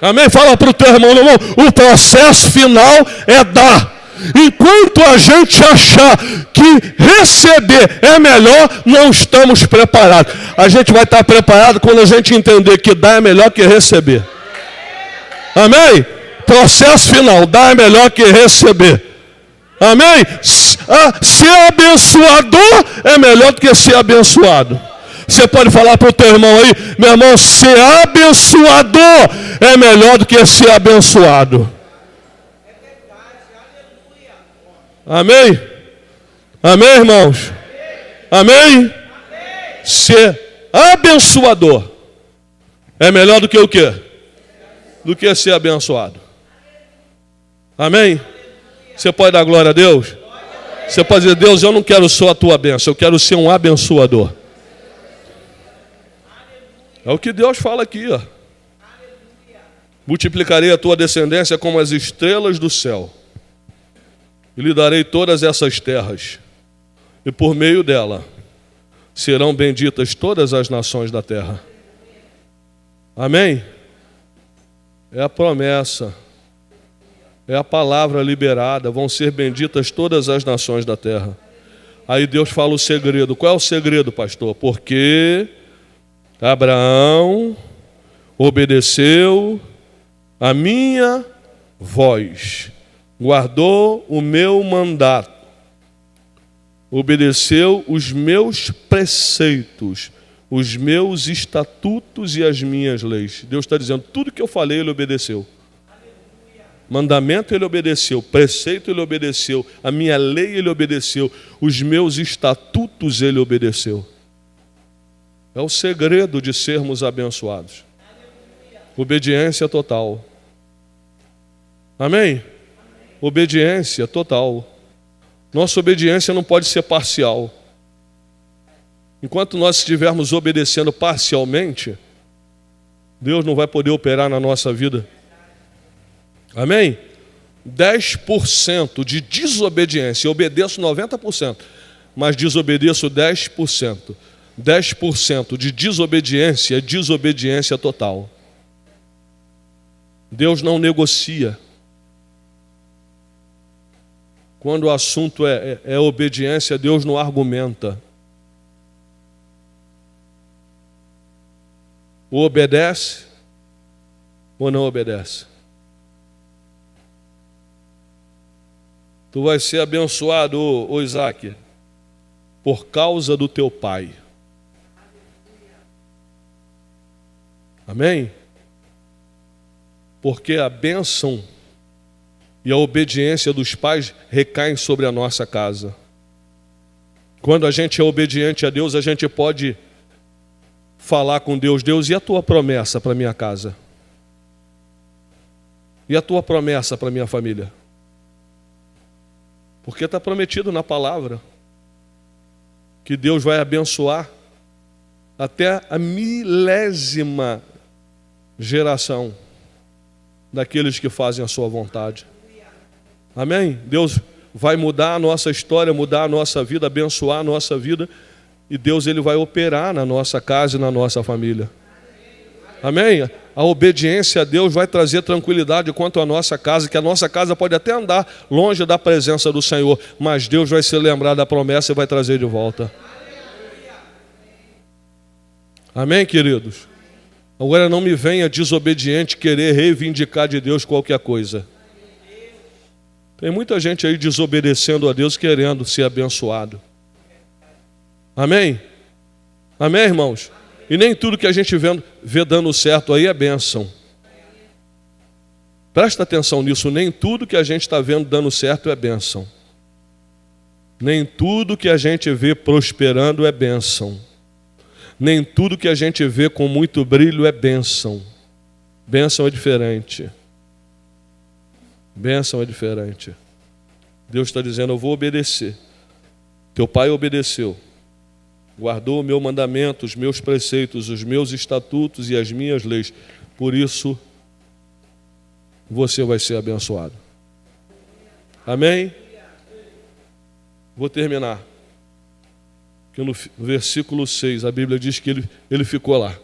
Amém? Fala para o teu irmão, irmão, o processo final é dar. Enquanto a gente achar que receber é melhor, não estamos preparados. A gente vai estar preparado quando a gente entender que dar é melhor que receber. Amém? Processo final, dar é melhor que receber. Amém? Ser abençoador é melhor do que ser abençoado. Você pode falar para o teu irmão aí, meu irmão, ser abençoador é melhor do que ser abençoado. Amém? Amém, irmãos? Amém? Ser abençoador é melhor do que o quê? Do que ser abençoado. Amém? Você pode dar glória a Deus? Você pode dizer, Deus, eu não quero só a tua bênção, eu quero ser um abençoador. É o que Deus fala aqui, ó. Multiplicarei a tua descendência como as estrelas do céu, e lhe darei todas essas terras, e por meio dela serão benditas todas as nações da terra. Amém? É a promessa. É a palavra liberada, vão ser benditas todas as nações da terra. Aí Deus fala o segredo. Qual é o segredo, pastor? Porque Abraão obedeceu a minha voz, guardou o meu mandato, obedeceu os meus preceitos, os meus estatutos e as minhas leis. Deus está dizendo, tudo que eu falei, ele obedeceu. Mandamento ele obedeceu, preceito ele obedeceu, a minha lei ele obedeceu, os meus estatutos ele obedeceu. É o segredo de sermos abençoados. Obediência total. Amém? Obediência total. Nossa obediência não pode ser parcial. Enquanto nós estivermos obedecendo parcialmente, Deus não vai poder operar na nossa vida. Amém? 10% de desobediência. Eu obedeço 90%, mas desobedeço 10%. 10% de desobediência é desobediência total. Deus não negocia. Quando o assunto é obediência, Deus não argumenta. Ou obedece, ou não obedece. Tu vais ser abençoado, ô Isaac, por causa do teu pai. Amém? Porque a bênção e a obediência dos pais recaem sobre a nossa casa. Quando a gente é obediente a Deus, a gente pode falar com Deus: Deus, e a tua promessa para minha casa? E a tua promessa para minha família? Porque está prometido na palavra que Deus vai abençoar até a milésima geração daqueles que fazem a sua vontade. Amém? Deus vai mudar a nossa história, mudar a nossa vida, abençoar a nossa vida, e Deus ele vai operar na nossa casa e na nossa família. Amém? A obediência a Deus vai trazer tranquilidade quanto à nossa casa, que a nossa casa pode até andar longe da presença do Senhor, mas Deus vai se lembrar da promessa e vai trazer de volta. Amém, queridos? Agora não me venha desobediente querer reivindicar de Deus qualquer coisa. Tem muita gente aí desobedecendo a Deus, querendo ser abençoado. Amém? Amém, irmãos? E nem tudo que a gente vê dando certo aí é bênção. Presta atenção nisso, nem tudo que a gente está vendo dando certo é bênção. Nem tudo que a gente vê prosperando é bênção. Nem tudo que a gente vê com muito brilho é bênção. Bênção é diferente. Bênção é diferente. Deus está dizendo: eu vou obedecer. Teu pai obedeceu. Guardou o meu mandamento, os meus preceitos, os meus estatutos e as minhas leis. Por isso, você vai ser abençoado. Amém? Vou terminar. Que no versículo 6, a Bíblia diz que ele ficou lá.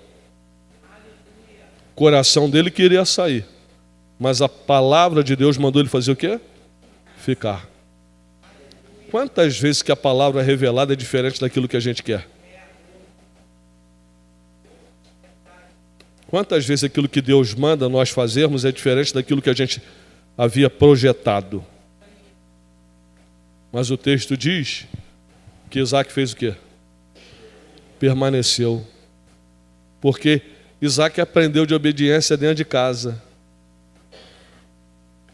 O coração dele queria sair. Mas a palavra de Deus mandou ele fazer o quê? Ficar. Quantas vezes que a palavra revelada é diferente daquilo que a gente quer? Quantas vezes aquilo que Deus manda nós fazermos é diferente daquilo que a gente havia projetado? Mas o texto diz que Isaac fez o quê? Permaneceu. Porque Isaac aprendeu de obediência dentro de casa.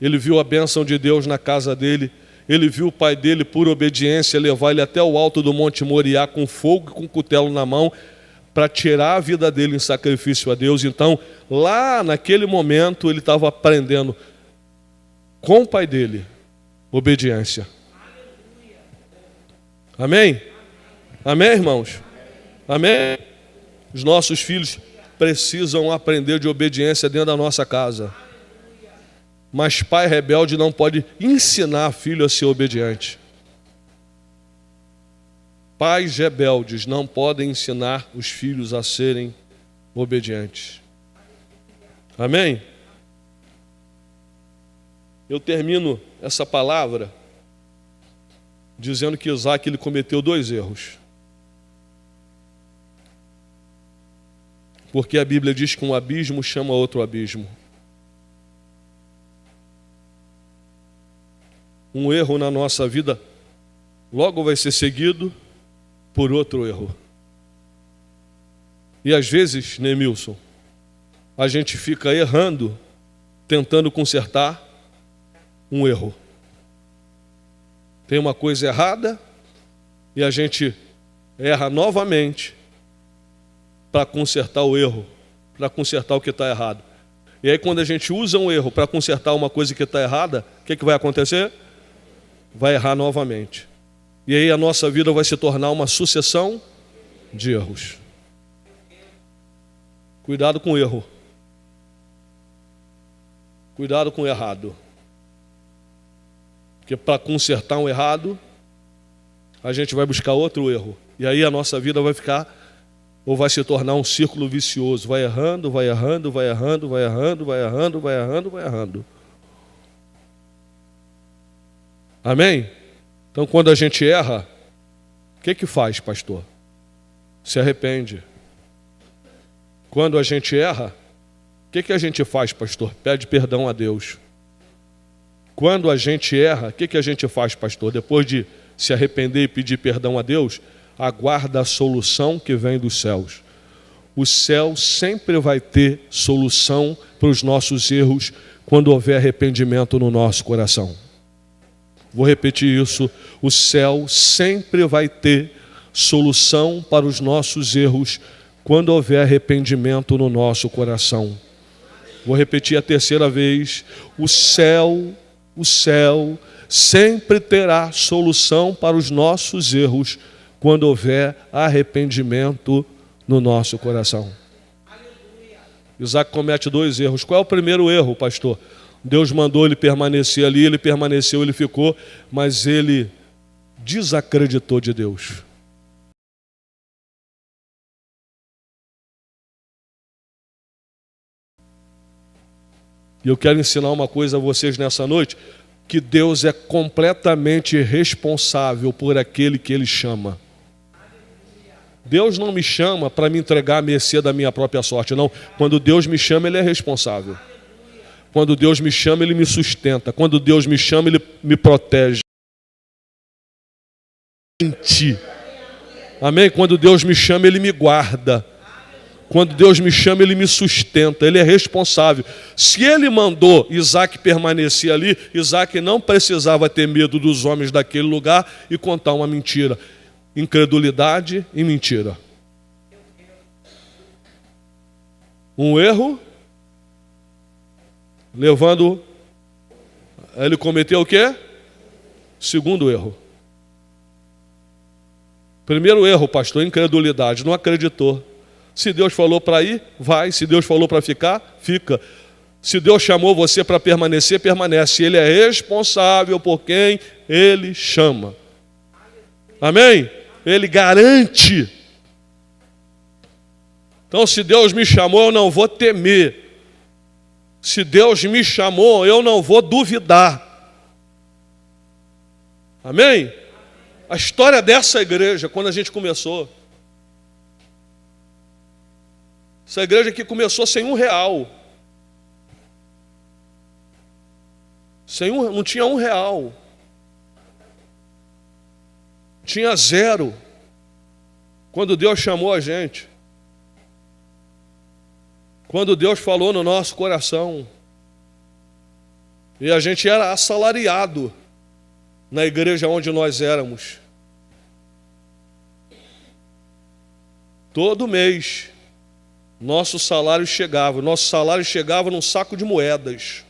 Ele viu a bênção de Deus na casa dele. Ele viu o pai dele, por obediência, levar ele até o alto do Monte Moriá com fogo e com cutelo na mão para tirar a vida dele em sacrifício a Deus. Então, lá naquele momento, ele estava aprendendo com o pai dele obediência. Amém? Amém, irmãos? Amém? Os nossos filhos precisam aprender de obediência dentro da nossa casa. Mas pai rebelde não pode ensinar filho a ser obediente. Pais rebeldes não podem ensinar os filhos a serem obedientes. Amém? Eu termino essa palavra dizendo que Isaac ele cometeu 2 erros. Porque a Bíblia diz que um abismo chama outro abismo. Um erro na nossa vida logo vai ser seguido por outro erro. E às vezes, Nemilson, a gente fica errando, tentando consertar um erro. Tem uma coisa errada e a gente erra novamente para consertar o erro, para consertar o que está errado. E aí quando a gente usa um erro para consertar uma coisa que está errada, o que vai acontecer? Vai errar novamente. E aí a nossa vida vai se tornar uma sucessão de erros. Cuidado com o erro. Cuidado com o errado. Porque para consertar um errado, a gente vai buscar outro erro. E aí a nossa vida vai ficar, ou vai se tornar um círculo vicioso. Vai errando, vai errando, vai errando, vai errando, vai errando, vai errando, vai errando. Amém? Então quando a gente erra, o que faz, pastor? Se arrepende. Quando a gente erra, o que a gente faz, pastor? Pede perdão a Deus. Quando a gente erra, o que a gente faz, pastor? Depois de se arrepender e pedir perdão a Deus, aguarda a solução que vem dos céus. O céu sempre vai ter solução para os nossos erros quando houver arrependimento no nosso coração. Vou repetir isso. O céu sempre vai ter solução para os nossos erros quando houver arrependimento no nosso coração. Vou repetir a terceira vez. O céu sempre terá solução para os nossos erros quando houver arrependimento no nosso coração. Isaac comete 2 erros. Qual é o primeiro erro, pastor? Deus mandou ele permanecer ali, ele permaneceu, ele ficou, mas ele desacreditou de Deus. E eu quero ensinar uma coisa a vocês nessa noite, que Deus é completamente responsável por aquele que Ele chama. Deus não me chama para me entregar à mercê da minha própria sorte, não. Quando Deus me chama, Ele é responsável. Quando Deus me chama, Ele me sustenta. Quando Deus me chama, Ele me protege. Amém? Quando Deus me chama, Ele me guarda. Quando Deus me chama, Ele me sustenta, Ele é responsável. Se Ele mandou Isaac permanecer ali, Isaac não precisava ter medo dos homens daquele lugar e contar uma mentira. Incredulidade e mentira. Um erro, levando... Ele cometeu o quê? Segundo erro. Primeiro erro, pastor, incredulidade, não acreditou. Se Deus falou para ir, vai. Se Deus falou para ficar, fica. Se Deus chamou você para permanecer, permanece. Ele é responsável por quem Ele chama. Amém? Ele garante. Então, se Deus me chamou, eu não vou temer. Se Deus me chamou, eu não vou duvidar. Amém? A história dessa igreja, quando a gente começou, essa igreja aqui começou sem R$1. Não tinha R$1. Tinha 0. Quando Deus chamou a gente. Quando Deus falou no nosso coração. E a gente era assalariado na igreja onde nós éramos. Todo mês. Nosso salário chegava num saco de moedas.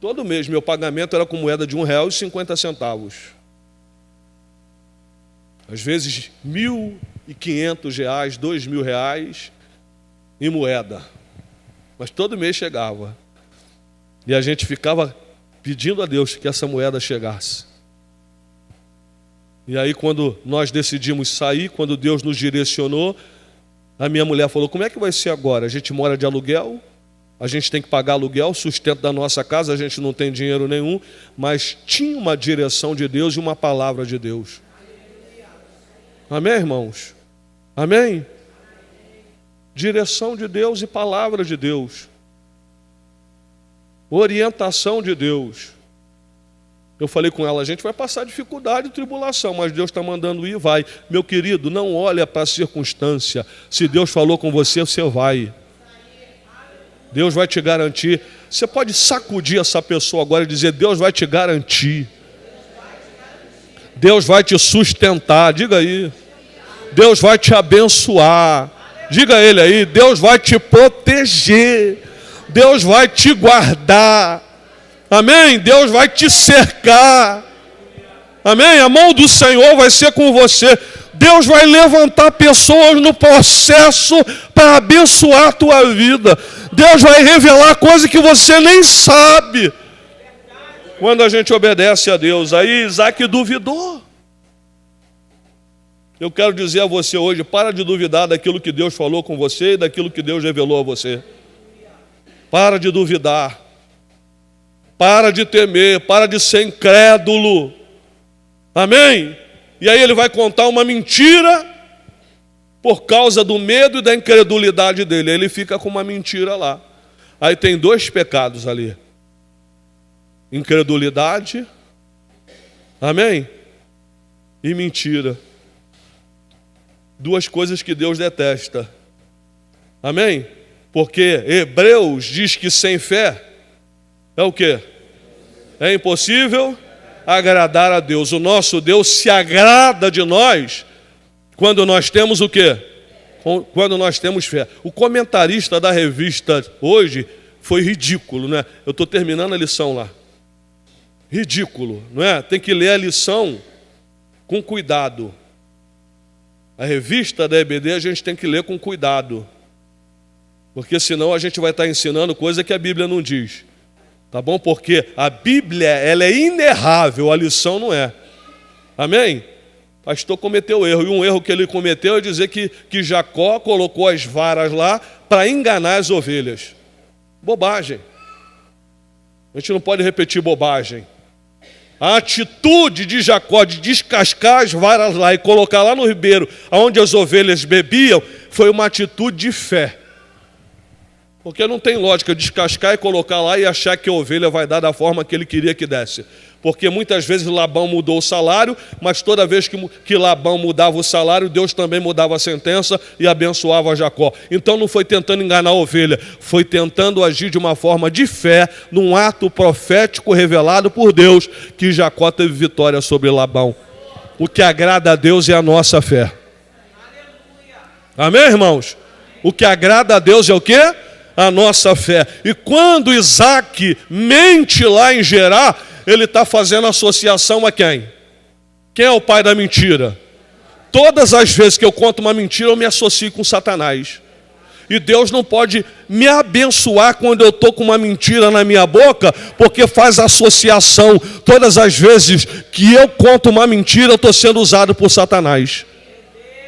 Todo mês meu pagamento era com moeda de R$1,50. Às vezes R$1.500, R$2.000 em moeda. Mas todo mês chegava. E a gente ficava pedindo a Deus que essa moeda chegasse. E aí quando nós decidimos sair, quando Deus nos direcionou, a minha mulher falou, como é que vai ser agora? A gente mora de aluguel, a gente tem que pagar aluguel, sustento da nossa casa, a gente não tem dinheiro nenhum, mas tinha uma direção de Deus e uma palavra de Deus. Amém, irmãos? Amém? Direção de Deus e palavra de Deus. Orientação de Deus. Eu falei com ela, a gente vai passar dificuldade e tribulação, mas Deus está mandando ir, vai. Meu querido, não olha para a circunstância. Se Deus falou com você, você vai. Deus vai te garantir. Você pode sacudir essa pessoa agora e dizer, Deus vai te garantir. Deus vai te sustentar, diga aí. Deus vai te abençoar. Diga a ele aí, Deus vai te proteger. Deus vai te guardar. Amém? Deus vai te cercar. Amém? A mão do Senhor vai ser com você. Deus vai levantar pessoas no processo para abençoar a tua vida. Deus vai revelar coisas que você nem sabe. Quando a gente obedece a Deus. Aí Isaac duvidou. Eu quero dizer a você hoje, para de duvidar daquilo que Deus falou com você e daquilo que Deus revelou a você. Para de duvidar. Para de temer, para de ser incrédulo. Amém? E aí ele vai contar uma mentira por causa do medo e da incredulidade dele. Ele fica com uma mentira lá. Aí tem 2 pecados ali. Incredulidade, amém? E mentira. 2 coisas que Deus detesta. Amém? Porque Hebreus diz que sem fé é o quê? É impossível agradar a Deus. O nosso Deus se agrada de nós Quando nós temos o quê? Quando nós temos fé. O comentarista da revista hoje foi ridículo, né? Eu estou terminando a lição lá. Ridículo, não é? Tem que ler a lição com cuidado. A revista da EBD a gente tem que ler com cuidado. Porque senão a gente vai estar ensinando coisa que a Bíblia não diz. Tá bom? Porque a Bíblia, ela é inerrável, a lição não é. Amém? O pastor cometeu erro. E um erro que ele cometeu é dizer que Jacó colocou as varas lá para enganar as ovelhas. Bobagem. A gente não pode repetir bobagem. A atitude de Jacó de descascar as varas lá e colocar lá no ribeiro, onde as ovelhas bebiam, foi uma atitude de fé. Porque não tem lógica descascar e colocar lá e achar que a ovelha vai dar da forma que ele queria que desse. Porque muitas vezes Labão mudou o salário, mas toda vez que Labão mudava o salário, Deus também mudava a sentença e abençoava Jacó. Então não foi tentando enganar a ovelha, foi tentando agir de uma forma de fé, num ato profético revelado por Deus, que Jacó teve vitória sobre Labão. O que agrada a Deus é a nossa fé. Amém, irmãos? O que agrada a Deus é o quê? A nossa fé. E quando Isaac mente lá em Gerar, ele está fazendo associação a quem? Quem é o pai da mentira? Todas as vezes que eu conto uma mentira, eu me associo com Satanás. E Deus não pode me abençoar quando eu estou com uma mentira na minha boca, porque faz associação. Todas as vezes que eu conto uma mentira, eu estou sendo usado por Satanás.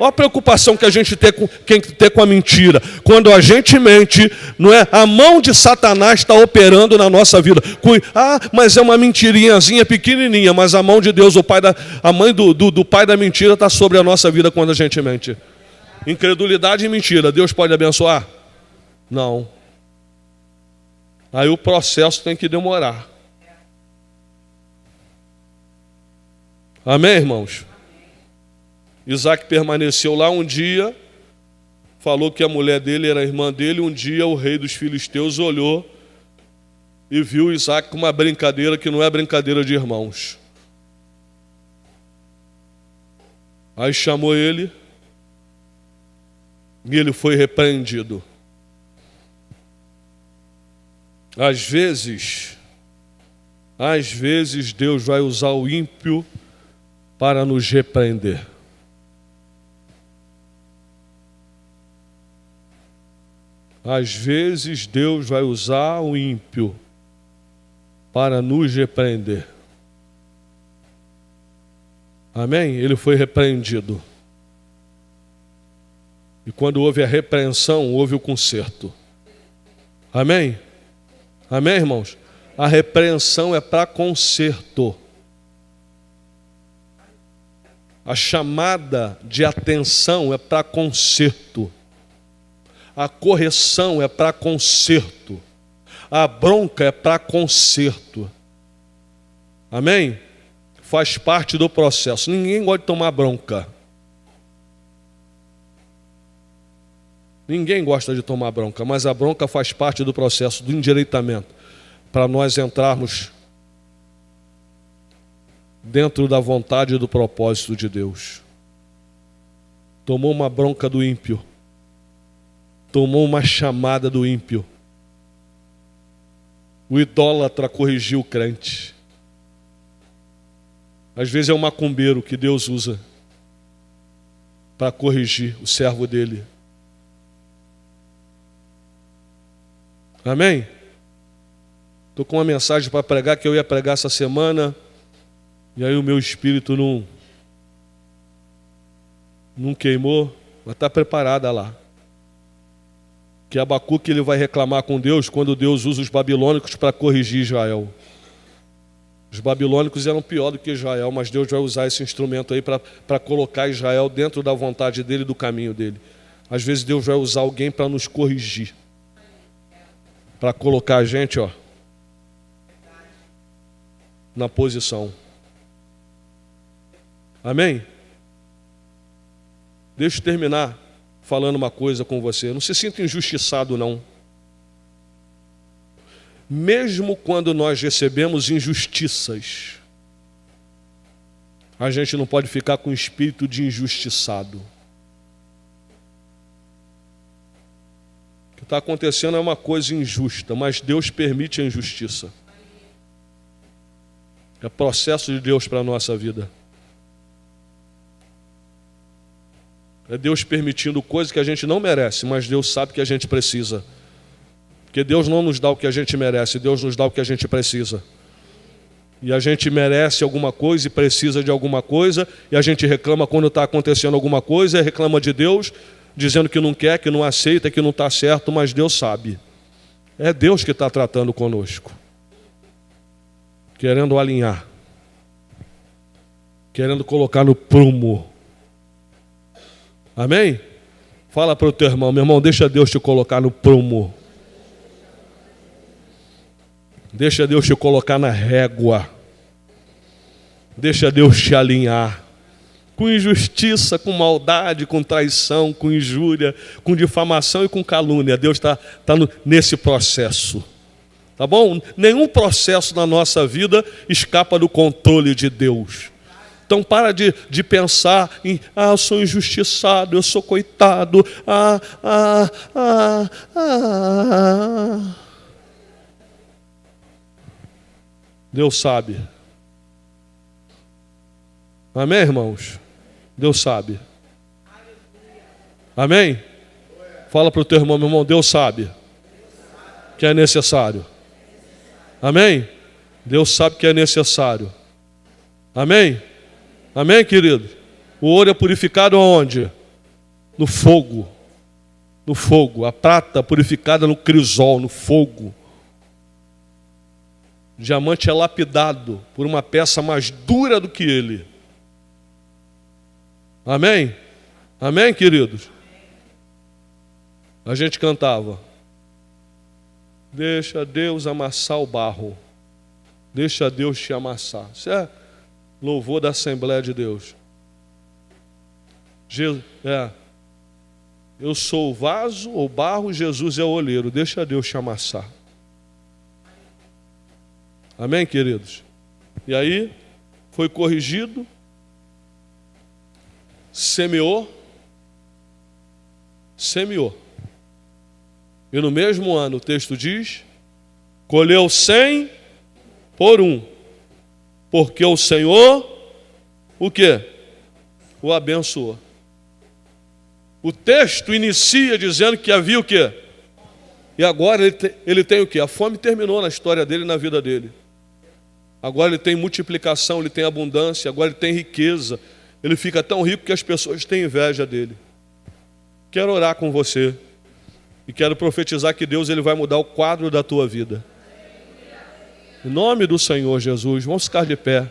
Olha a preocupação que a gente tem com a mentira. Quando a gente mente, não é? A mão de Satanás está operando na nossa vida. Mas é uma mentirinhazinha pequenininha, mas a mão de Deus, a mãe do pai da mentira está sobre a nossa vida quando a gente mente. Incredulidade e mentira, Deus pode abençoar? Não. Aí o processo tem que demorar. Amém, irmãos? Isaac permaneceu lá um dia, falou que a mulher dele era a irmã dele. Um dia o rei dos filisteus olhou e viu Isaac com uma brincadeira que não é brincadeira de irmãos. Aí chamou ele e ele foi repreendido. Às vezes Deus vai usar o ímpio para nos repreender. Às vezes Deus vai usar o ímpio para nos repreender. Amém? Ele foi repreendido. E quando houve a repreensão, houve o conserto. Amém? Amém, irmãos? A repreensão é para conserto. A chamada de atenção é para conserto. A correção é para conserto. A bronca é para conserto. Amém? Faz parte do processo. Ninguém gosta de tomar bronca. Ninguém gosta de tomar bronca, mas a bronca faz parte do processo do endireitamento, para nós entrarmos dentro da vontade e do propósito de Deus. Tomou uma bronca do ímpio. Tomou uma chamada do ímpio. O idólatra corrigiu o crente. Às vezes é um macumbeiro que Deus usa para corrigir o servo dele. Amém? Estou com uma mensagem para pregar que eu ia pregar essa semana, e aí o meu espírito não queimou, mas está preparada lá. Que Abacuque ele vai reclamar com Deus quando Deus usa os babilônicos para corrigir Israel. Os babilônicos eram pior do que Israel, mas Deus vai usar esse instrumento aí para colocar Israel dentro da vontade dele e do caminho dele. Às vezes Deus vai usar alguém para nos corrigir, para colocar a gente, na posição. Amém? Deixa eu terminar falando uma coisa com você. Não se sinta injustiçado, não. Mesmo quando nós recebemos injustiças, a gente não pode ficar com espírito de injustiçado. está acontecendo é uma coisa injusta, mas Deus permite a injustiça. É processo de Deus para a nossa vida. É Deus permitindo coisas que a gente não merece, mas Deus sabe que a gente precisa. Porque Deus não nos dá o que a gente merece, Deus nos dá o que a gente precisa. E a gente merece alguma coisa e precisa de alguma coisa, e a gente reclama quando está acontecendo alguma coisa, e reclama de Deus, dizendo que não quer, que não aceita, que não está certo, mas Deus sabe. É Deus que está tratando conosco. Querendo alinhar. Querendo colocar no prumo. Amém? Fala para o teu irmão, meu irmão, deixa Deus te colocar no prumo. Deixa Deus te colocar na régua. Deixa Deus te alinhar. Com injustiça, com maldade, com traição, com injúria, com difamação e com calúnia. Deus está nesse processo. Tá bom? Nenhum processo na nossa vida escapa do controle de Deus. Então para de pensar em, eu sou injustiçado, eu sou coitado, Deus sabe. Amém, irmãos? Deus sabe. Amém? Fala para o teu irmão, meu irmão, Deus sabe que é necessário. Amém? Deus sabe que é necessário. Amém? Amém, querido? O ouro é purificado aonde? No fogo. No fogo. A prata purificada no crisol, no fogo. O diamante é lapidado por uma peça mais dura do que ele. Amém? Amém, queridos? A gente cantava. Deixa Deus amassar o barro. Deixa Deus te amassar. Isso é louvor da Assembleia de Deus. Eu sou o vaso ou barro, Jesus é o oleiro. Deixa Deus te amassar. Amém, queridos? E aí, foi corrigido, semeou. E no mesmo ano, o texto diz, colheu 100 por 1. Porque o Senhor, o quê? O abençoou. O texto inicia dizendo que havia o quê? E agora ele tem o quê? A fome terminou na história dele e na vida dele. Agora ele tem multiplicação, ele tem abundância, agora ele tem riqueza. Ele fica tão rico que as pessoas têm inveja dele. Quero orar com você. E quero profetizar que Deus ele vai mudar o quadro da tua vida. Em nome do Senhor Jesus, vamos ficar de pé.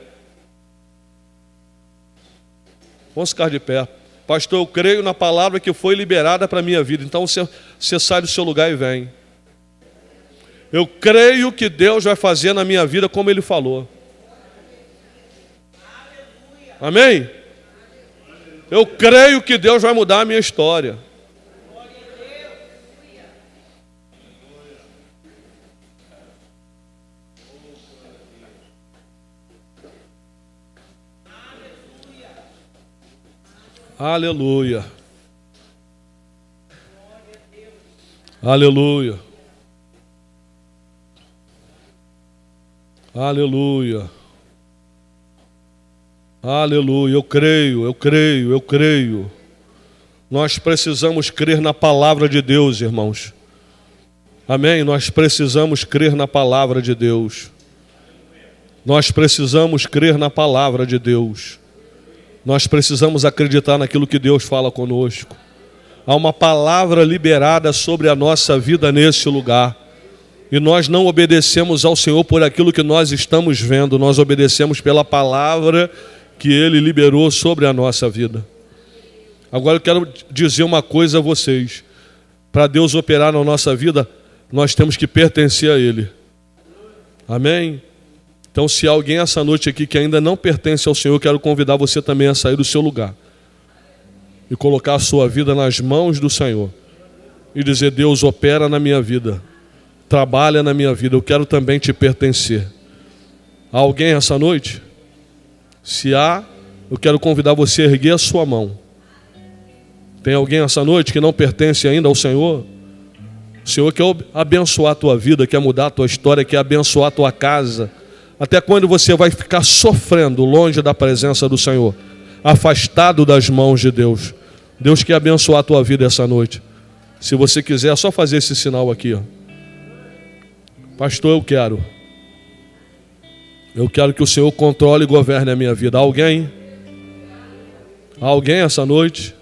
Vamos ficar de pé. Pastor, eu creio na palavra que foi liberada para a minha vida. Então você sai do seu lugar e vem. Eu creio que Deus vai fazer na minha vida como Ele falou. Amém? Eu creio que Deus vai mudar a minha história. Aleluia. Aleluia. Aleluia. Aleluia. Eu creio. Nós precisamos crer na palavra de Deus, irmãos. Amém? Nós precisamos crer na palavra de Deus. Nós precisamos crer na palavra de Deus. Nós precisamos acreditar naquilo que Deus fala conosco. Há uma palavra liberada sobre a nossa vida nesse lugar. E nós não obedecemos ao Senhor por aquilo que nós estamos vendo. Nós obedecemos pela palavra que Ele liberou sobre a nossa vida. Agora eu quero dizer uma coisa a vocês. Para Deus operar na nossa vida, nós temos que pertencer a Ele. Amém? Então, se há alguém essa noite aqui que ainda não pertence ao Senhor, eu quero convidar você também a sair do seu lugar e colocar a sua vida nas mãos do Senhor e dizer: Deus, opera na minha vida, trabalha na minha vida, eu quero também te pertencer. Há alguém essa noite? Se há, eu quero convidar você a erguer a sua mão. Tem alguém essa noite que não pertence ainda ao Senhor? O Senhor quer abençoar a tua vida, quer mudar a tua história, quer abençoar a tua casa. Até quando você vai ficar sofrendo longe da presença do Senhor, afastado das mãos de Deus? Deus quer abençoar a tua vida essa noite. Se você quiser, é só fazer esse sinal aqui, ó. Pastor, eu quero que o Senhor controle e governe a minha vida. Alguém essa noite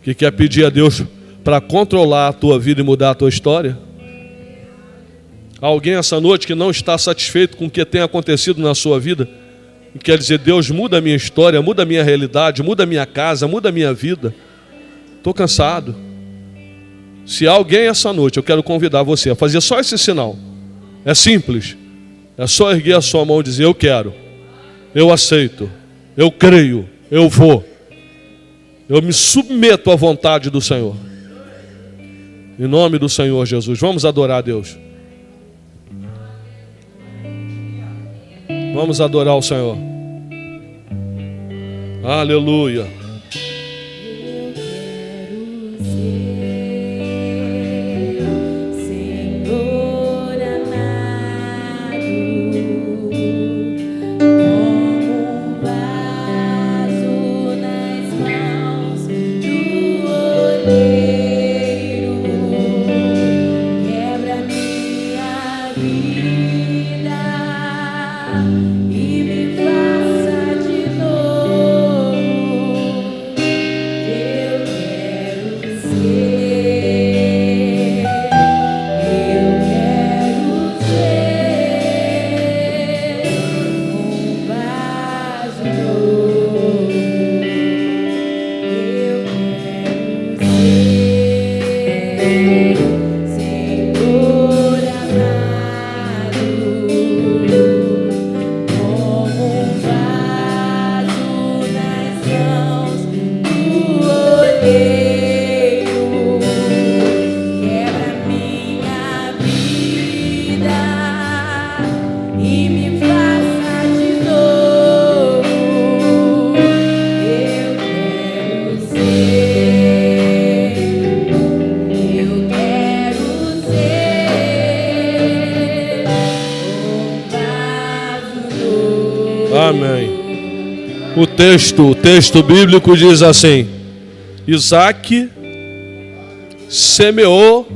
que quer pedir a Deus para controlar a tua vida e mudar a tua história? Alguém essa noite que não está satisfeito com o que tem acontecido na sua vida e quer dizer: Deus, muda a minha história, muda a minha realidade, muda a minha casa, muda a minha vida. Estou cansado. Se há alguém essa noite, eu quero convidar você a fazer só esse sinal. É simples. É só erguer a sua mão e dizer: eu quero, eu aceito, eu creio, eu vou. Eu me submeto à vontade do Senhor. Em nome do Senhor Jesus. Vamos adorar a Deus. Vamos adorar o Senhor. Aleluia. O texto bíblico diz assim: Isaac semeou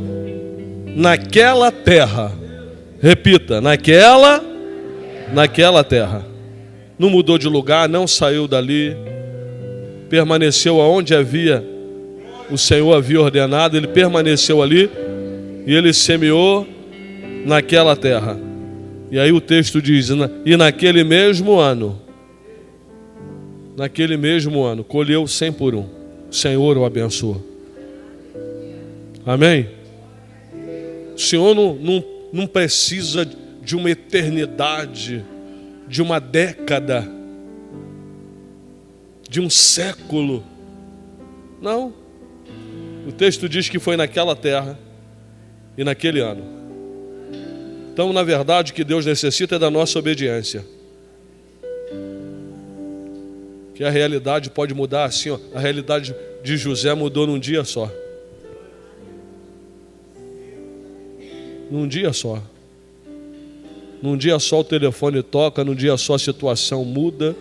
naquela terra. Repita: naquela terra. Não mudou de lugar, não saiu dali, permaneceu aonde o Senhor havia ordenado, ele permaneceu ali e ele semeou naquela terra. E aí o texto diz: e naquele mesmo ano, colheu 100 por 1. O Senhor o abençoa. Amém? O Senhor não precisa de uma eternidade, de uma década, de um século. Não. O texto diz que foi naquela terra e naquele ano. Então, na verdade, o que Deus necessita é da nossa obediência. Que a realidade pode mudar assim, ó. A realidade de José mudou num dia só. Num dia só. Num dia só o telefone toca, num dia só a situação muda,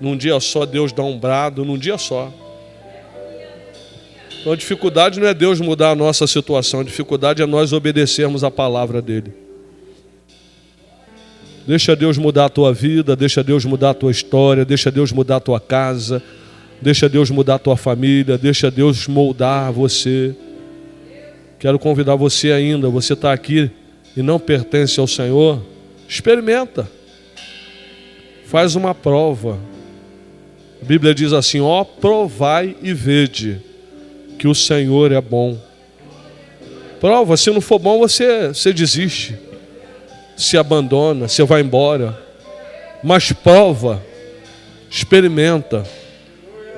num dia só Deus dá um brado, num dia só. Então a dificuldade não é Deus mudar a nossa situação, a dificuldade é nós obedecermos a palavra dele. Deixa Deus mudar a tua vida, deixa Deus mudar a tua história, deixa Deus mudar a tua casa, deixa Deus mudar a tua família, deixa Deus moldar você. Quero convidar você ainda, você está aqui e não pertence ao Senhor, experimenta. Faz uma prova. A Bíblia diz assim: ó, provai e vede que o Senhor é bom. Prova, se não for bom você desiste. Se abandona, você vai embora. Mas prova, experimenta,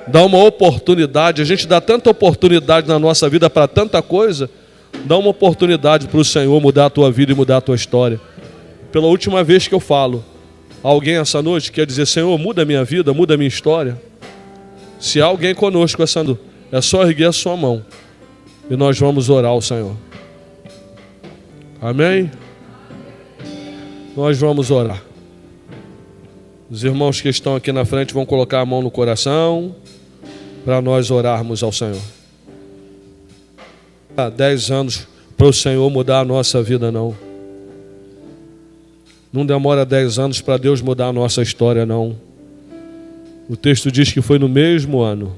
dá uma oportunidade. A gente dá tanta oportunidade na nossa vida para tanta coisa. Dá uma oportunidade para o Senhor mudar a tua vida e mudar a tua história. Pela última vez que eu falo, alguém essa noite quer dizer: Senhor, muda a minha vida, muda a minha história. Se há alguém conosco essa noite, é só erguer a sua mão e nós vamos orar ao Senhor. Amém? Nós vamos orar. Os irmãos que estão aqui na frente vão colocar a mão no coração para nós orarmos ao Senhor. Há 10 anos para o Senhor mudar a nossa vida, não. Não demora 10 anos para Deus mudar a nossa história, não. O texto diz que foi no mesmo ano.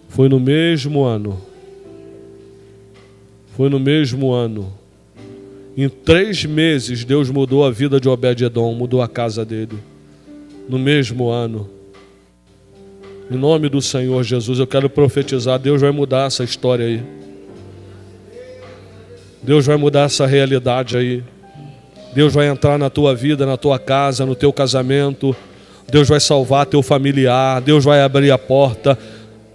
Foi no mesmo ano. Foi no mesmo ano. Em 3 meses, Deus mudou a vida de Obed-Edom, mudou a casa dele. No mesmo ano. Em nome do Senhor Jesus, eu quero profetizar, Deus vai mudar essa história aí. Deus vai mudar essa realidade aí. Deus vai entrar na tua vida, na tua casa, no teu casamento. Deus vai salvar teu familiar. Deus vai abrir a porta.